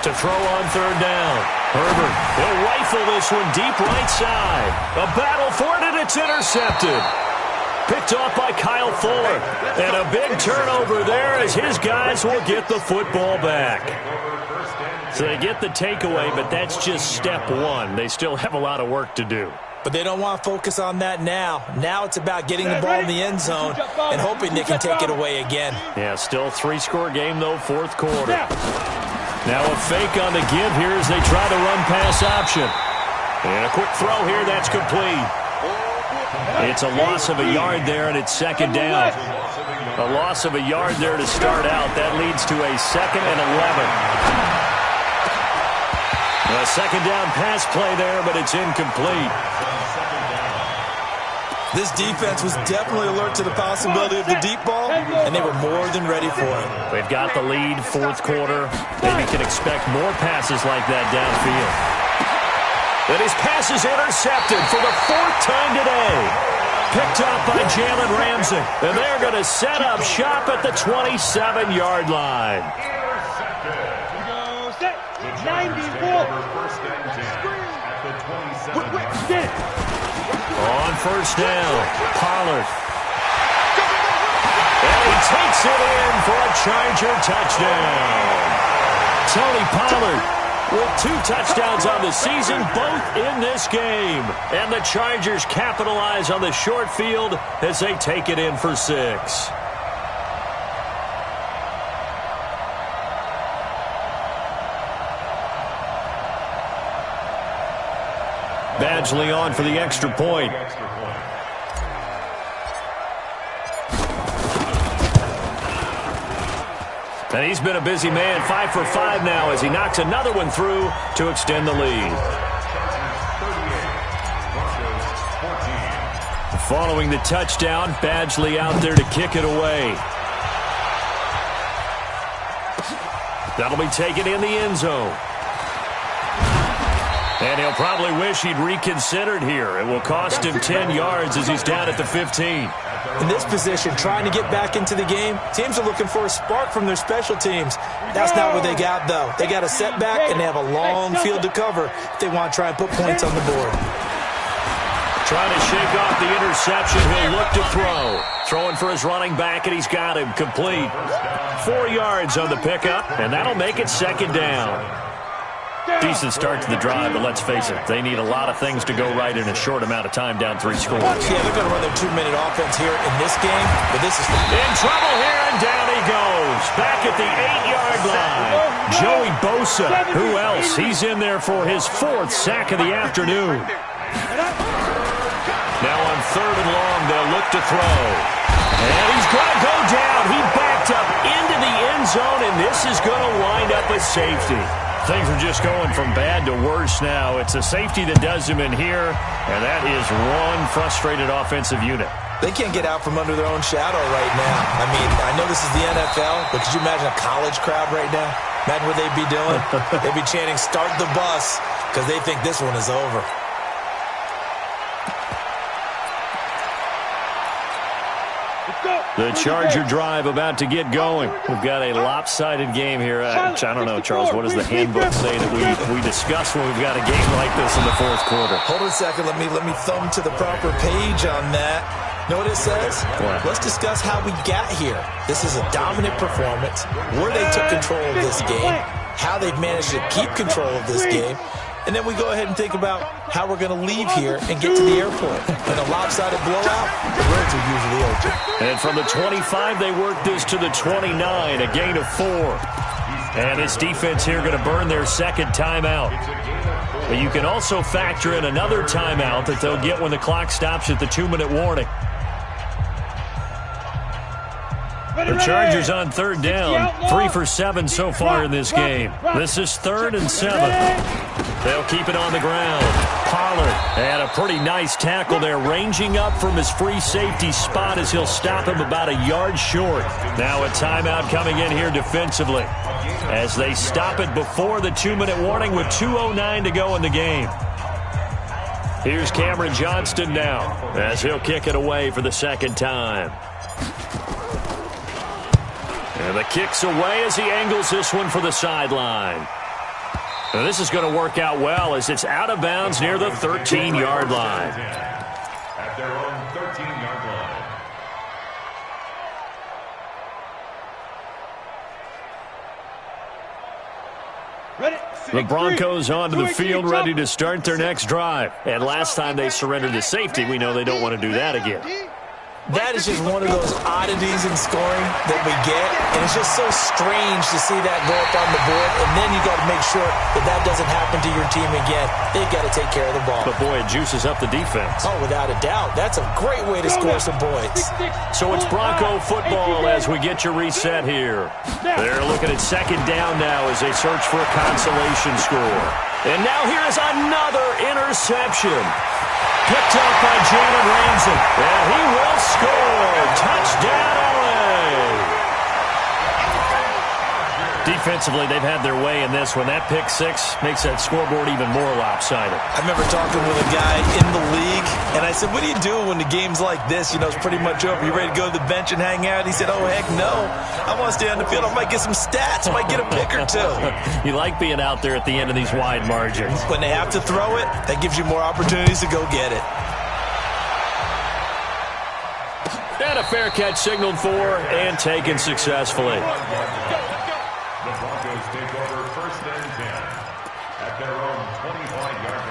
To throw on third down. Herbert, he'll rifle this one deep right side. A battle for it, and it's intercepted. Picked off by Kyle Fuller. And a big turnover there as his guys will get the football back. So they get the takeaway, but that's just step one. They still have a lot of work to do. But they don't want to focus on that now. Now it's about getting the ball in the end zone and hoping they can take it away again. Yeah, still 3-score game, though, fourth quarter. Now a fake on the give here as they try to run pass option. And a quick throw here, that's complete. It's a loss of a yard there, and it's second down. A loss of a yard there to start out. That leads to a 2nd and 11. A second down pass play there, but it's incomplete. This defense was definitely alert to the possibility of the deep ball, and they were more than ready for it. They've got the lead, fourth quarter. Maybe can expect more passes like that downfield. And his pass is intercepted for the 4th time today. Picked up by Jalen Ramsey. And they're going to set up shop at the 27-yard line. 94. On first down, Pollard. And he takes it in for a Charger touchdown. Tony Pollard with 2 touchdowns on the season, both in this game. And the Chargers capitalize on the short field as they take it in for 6. Badgley on for the extra point. And he's been a busy man, 5 for 5 now as he knocks another one through to extend the lead. Following the touchdown, Badgley out there to kick it away. That'll be taken in the end zone. And he'll probably wish he'd reconsidered here. It will cost him 10 yards as he's down at the 15. In this position, trying to get back into the game, teams are looking for a spark from their special teams. That's not what they got, though. They got a setback, and they have a long field to cover if they want to try and put points on the board. Trying to shake off the interception. He'll look to throw. Throwing for his running back, and he's got him complete. 4 yards on the pickup, and that'll make it second down. Decent start to the drive, but let's face it, they need a lot of things to go right in a short amount of time, down 3 scores. Yeah, they're going to run their 2-minute offense here in this game, but this is in trouble here, and down he goes. Back at the 8-yard line. Joey Bosa, who else? He's in there for his 4th sack of the afternoon. Now on 3rd and long, they'll look to throw. And he's going to go down. He backed up into the end zone, and this is going to wind up a safety. Things are just going from bad to worse now. It's a safety that does him in here, and that is one frustrated offensive unit. They can't get out from under their own shadow right now. I mean, I know this is the NFL, but could you imagine a college crowd right now? Imagine what they'd be doing. They'd be chanting, "Start the bus," because they think this one is over. The Charger drive about to get going. We've got a lopsided game here. I don't know, Charles, what does the handbook say that we discuss when we've got a game like this in the fourth quarter? Hold on a second. Let me thumb to the proper page on that. Know what it says? What? Let's discuss how we got here. This is a dominant performance, where they took control of this game, how they've managed to keep control of this game, and then we go ahead and think about how we're going to leave here and get to the airport. In a lopsided blowout, the roads are usually open. And from the 25, they work this to the 29, a gain of 4. And this defense here going to burn their second timeout. But you can also factor in another timeout that they'll get when the clock stops at the 2-minute warning. The Chargers on third down, 3 for 7 so far in this game. This is 3rd and 7. They'll keep it on the ground. Pollard had a pretty nice tackle there, ranging up from his free safety spot as he'll stop him about a yard short. Now a timeout coming in here defensively as they stop it before the 2-minute warning with 2:09 to go in the game. Here's Cameron Johnston now as he'll kick it away for the second time. And the kick's away as he angles this one for the sideline. And this is going to work out well as it's out of bounds near the 13-yard line. At their own 13-yard line. The Broncos onto the field ready to start their next drive. And last time they surrendered to safety, we know they don't want to do that again. That is just one of those oddities in scoring that we get, and it's just so strange to see that go up on the board, and then you got to make sure that doesn't happen to your team again. They've got to take care of the ball. But boy, it juices up the defense. Oh, without a doubt. That's a great way to score some points. So it's Bronco football as we get your reset here. They're looking at second down now as they search for a consolation score. And now here is another interception. Picked up by Jalen Ramsey. And he will score. Touchdown, LA. Defensively, they've had their way in this one. That pick six makes that scoreboard even more lopsided. I remember talking with a guy in the league, and I said, what do you do when the game's like this? You know, it's pretty much over. You ready to go to the bench and hang out? He said, oh, heck no. I want to stay on the field. I might get some stats. I might get a pick or two. You like being out there at the end of these wide margins. When they have to throw it, that gives you more opportunities to go get it. And a fair catch signaled for and taken successfully. The Broncos take over 1st and 10 at their own 25-yard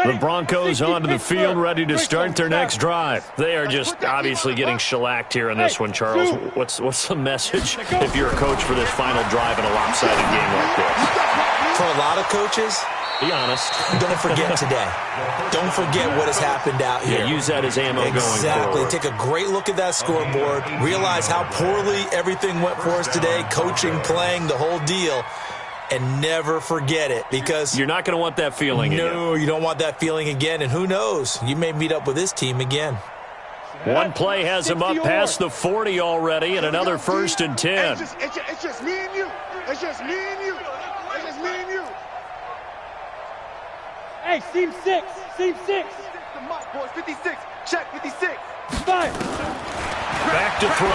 line. The Broncos onto the field ready to start their next drive. They are just obviously getting shellacked here in this one, Charles. What's the message if you're a coach for this final drive in a lopsided game like this? For a lot of coaches, be honest. Don't forget today. Don't forget what has happened out here. Yeah, use that as ammo going forward. Exactly. Take a great look at that scoreboard. Realize how poorly everything went for us today. Coaching, playing, the whole deal. And never forget it, because you're not going to want that feeling again. No, you don't want that feeling again. And who knows? You may meet up with this team again. One play has him up past the 40 already, and another 1st and 10. It's just me and you. It's just me and you. It's just me and you. Hey, seam 6. Seam 6. Come on, boys. 56. Check 56. 5. Back to throw.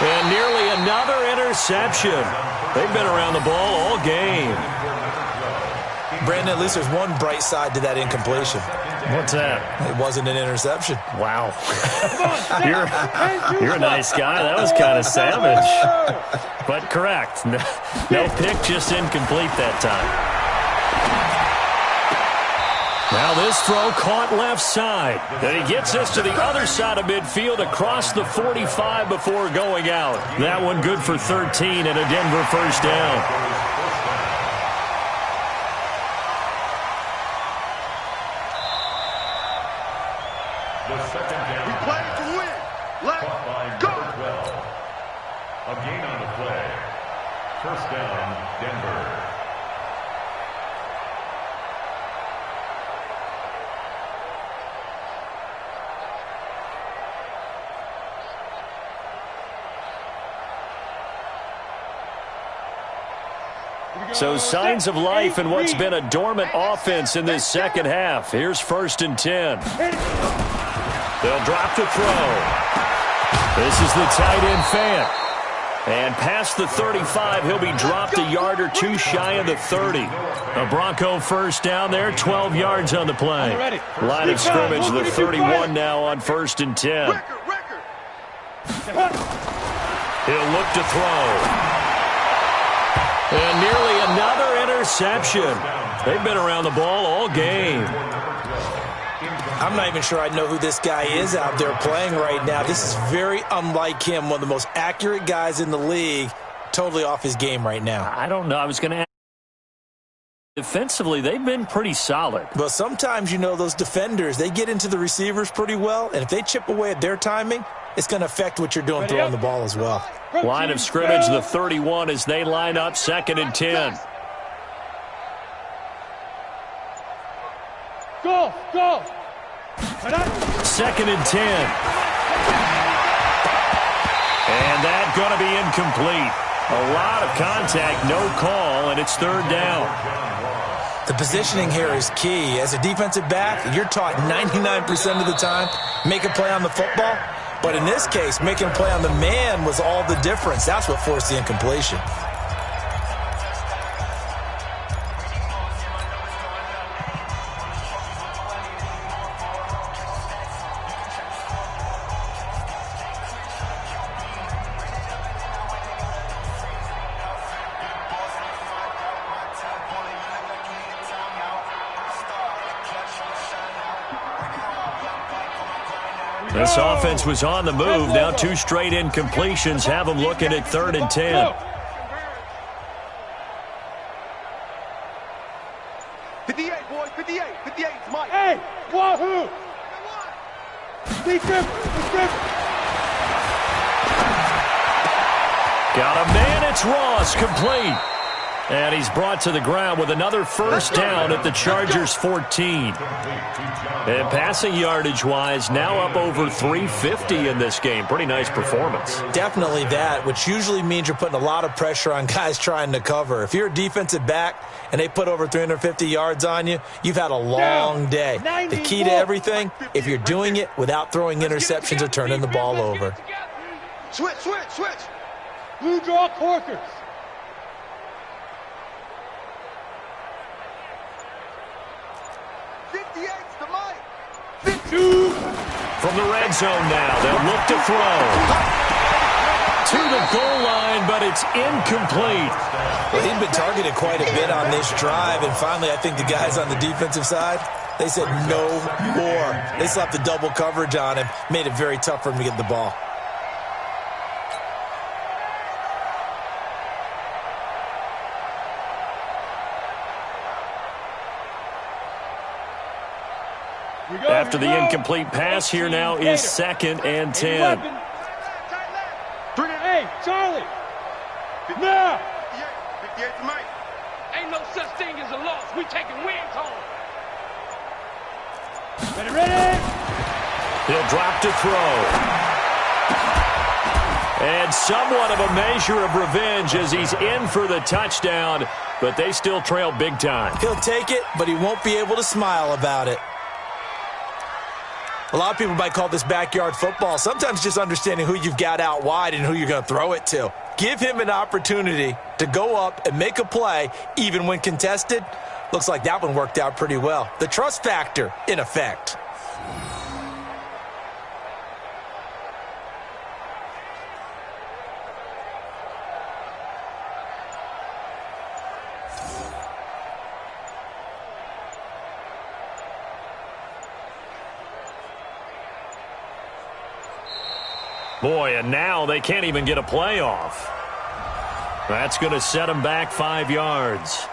And nearly another interception. They've been around the ball all game. Brandon, at least there's one bright side to that incompletion. What's that? It wasn't an interception. Wow. You're a nice guy. That was kind of savage. But correct. No pick, just incomplete that time. Now this throw caught left side. And he gets this to the other side of midfield across the 45 before going out. That one good for 13 and a Denver 1st down. The second down. We play to win. Let's go. 12. A gain on the play. First down, Denver. So signs of life in what's been a dormant offense in this second half. Here's 1st and 10. They'll drop to throw. This is the tight end Fant. And past the 35, he'll be dropped a yard or two shy of the 30. A Bronco first down there, 12 yards on the play. Line of scrimmage, the 31 now on 1st and 10. He'll look to throw. And nearly another interception. They've been around the ball all game. I'm not even sure I know who this guy is out there playing right now. This is very unlike him, one of the most accurate guys in the league, totally off his game right now. I don't know. I was going to ask. Defensively, they've been pretty solid. But sometimes, you know, those defenders, they get into the receivers pretty well, and if they chip away at their timing, it's going to affect what you're doing throwing the ball as well. Line of scrimmage, the 31 as they line up 2nd and 10. Go. 2nd and 10. And that's going to be incomplete. A lot of contact, no call, and it's 3rd down. The positioning here is key. As a defensive back, you're taught 99% of the time, make a play on the football. But in this case, making a play on the man was all the difference. That's what forced the incompletion. This offense was on the move. Now 2 straight incompletions have them looking at 3rd and 10. 58, boys, 58. 58, Mike. Hey, wahoo! Be careful. Got a man, it's Ross, complete. And he's brought to the ground with another first down at the Chargers' 14. And passing yardage-wise, now up over 350 in this game. Pretty nice performance. Definitely that, which usually means you're putting a lot of pressure on guys trying to cover. If you're a defensive back and they put over 350 yards on you, you've had a long day. The key to everything, if you're doing it without throwing interceptions or turning the ball over. Switch. Blue draw corkers. 58's the Mike. From the red zone now, they'll look to throw. To the goal line, but it's incomplete. Well, he'd been targeted quite a bit on this drive, and finally I think the guys on the defensive side, they said no more. They slapped the double coverage on him, made it very tough for him to get the ball. After the incomplete pass, here now is 2nd and 10. Hey, Charlie! Now! 58 to Mike. Ain't no such thing as a loss. We taking wins home. Ready? He'll drop to throw. And somewhat of a measure of revenge as he's in for the touchdown, but they still trail big time. He'll take it, but he won't be able to smile about it. A lot of people might call this backyard football. Sometimes just understanding who you've got out wide and who you're going to throw it to. Give him an opportunity to go up and make a play, even when contested. Looks like that one worked out pretty well. The trust factor in effect. Boy, and now they can't even get a playoff. That's going to set them back 5 yards.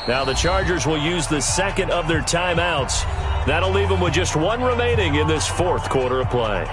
Now the Chargers will use the second of their timeouts. That'll leave them with just one remaining in this fourth quarter of play.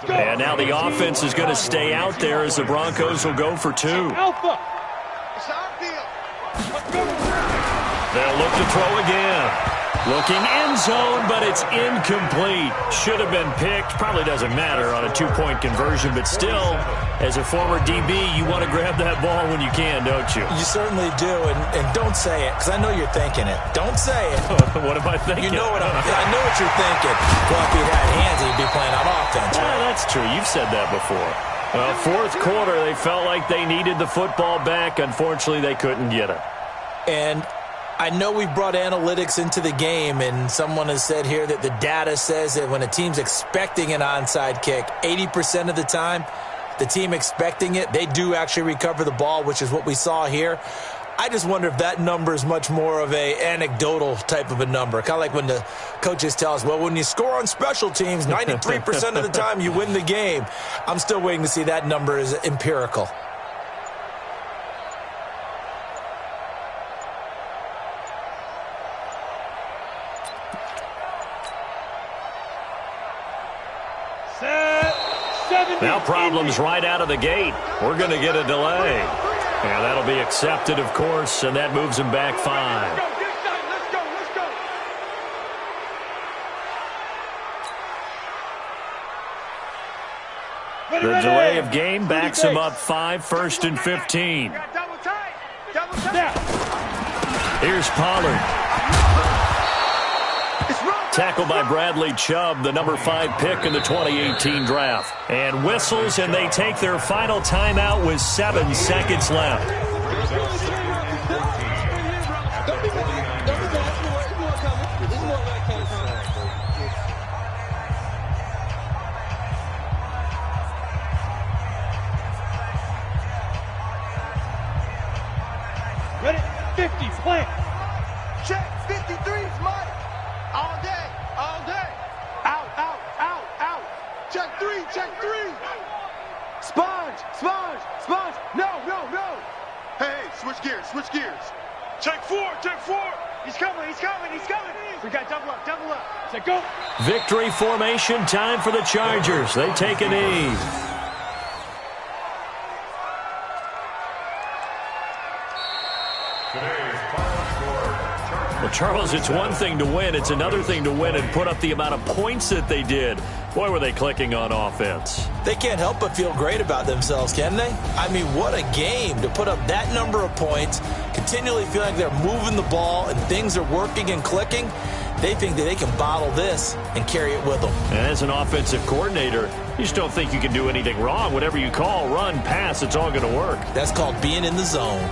And now the offense is going to stay out there as the Broncos will go for two. Alpha. They'll look to throw again. Looking end zone, but it's incomplete. Should have been picked. Probably doesn't matter on a two-point conversion, but still, as a former DB, you want to grab that ball when you can, don't you? You certainly do, and don't say it, because I know you're thinking it. Don't say it. What am I thinking? You know what I know what you're thinking. Well, if he had hands, he'd be playing on offense. Yeah, that's true. You've said that before. Well, fourth quarter, they felt like they needed the football back. Unfortunately, they couldn't get it. And I know we brought analytics into the game, and someone has said here that the data says that when a team's expecting an onside kick, 80% of the time, the team expecting it, they do actually recover the ball, which is what we saw here. I just wonder if that number is much more of a anecdotal type of a number. Kind of like when the coaches tell us, well, when you score on special teams, 93% of the time you win the game. I'm still waiting to see that number is empirical. Now problems right out of the gate. We're going to get a delay. And that'll be accepted, of course, and that moves him back 5. The delay of game backs him up 5, 1st and 15. Here's Pollard. Tackled by Bradley Chubb, the number 5 pick in the 2018 draft. And whistles, and they take their final timeout with 7 seconds left. Ready? 50, plant. Check, 53's Mike. All day. All day. Out, out, out, out. Check 3, check 3. Sponge, sponge, sponge. No, no, no. Hey, switch gears, switch gears. Check 4, check 4. He's coming, he's coming, he's coming. We got double up, double up. Check go. Victory formation time for the Chargers. They take a knee. Well, Charles, it's one thing to win. It's another thing to win and put up the amount of points that they did. Boy, were they clicking on offense. They can't help but feel great about themselves, can they? I mean, what a game to put up that number of points, continually feel like they're moving the ball and things are working and clicking. They think that they can bottle this and carry it with them. And as an offensive coordinator, you just don't think you can do anything wrong. Whatever you call, run, pass, it's all going to work. That's called being in the zone.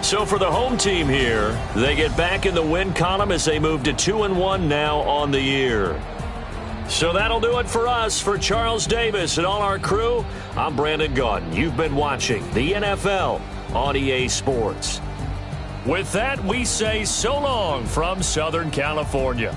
So for the home team here, they get back in the win column as they move to 2-1 now on the year. So that'll do it for us. For Charles Davis and all our crew, I'm Brandon Gaudin. You've been watching the NFL on EA Sports. With that, we say so long from Southern California.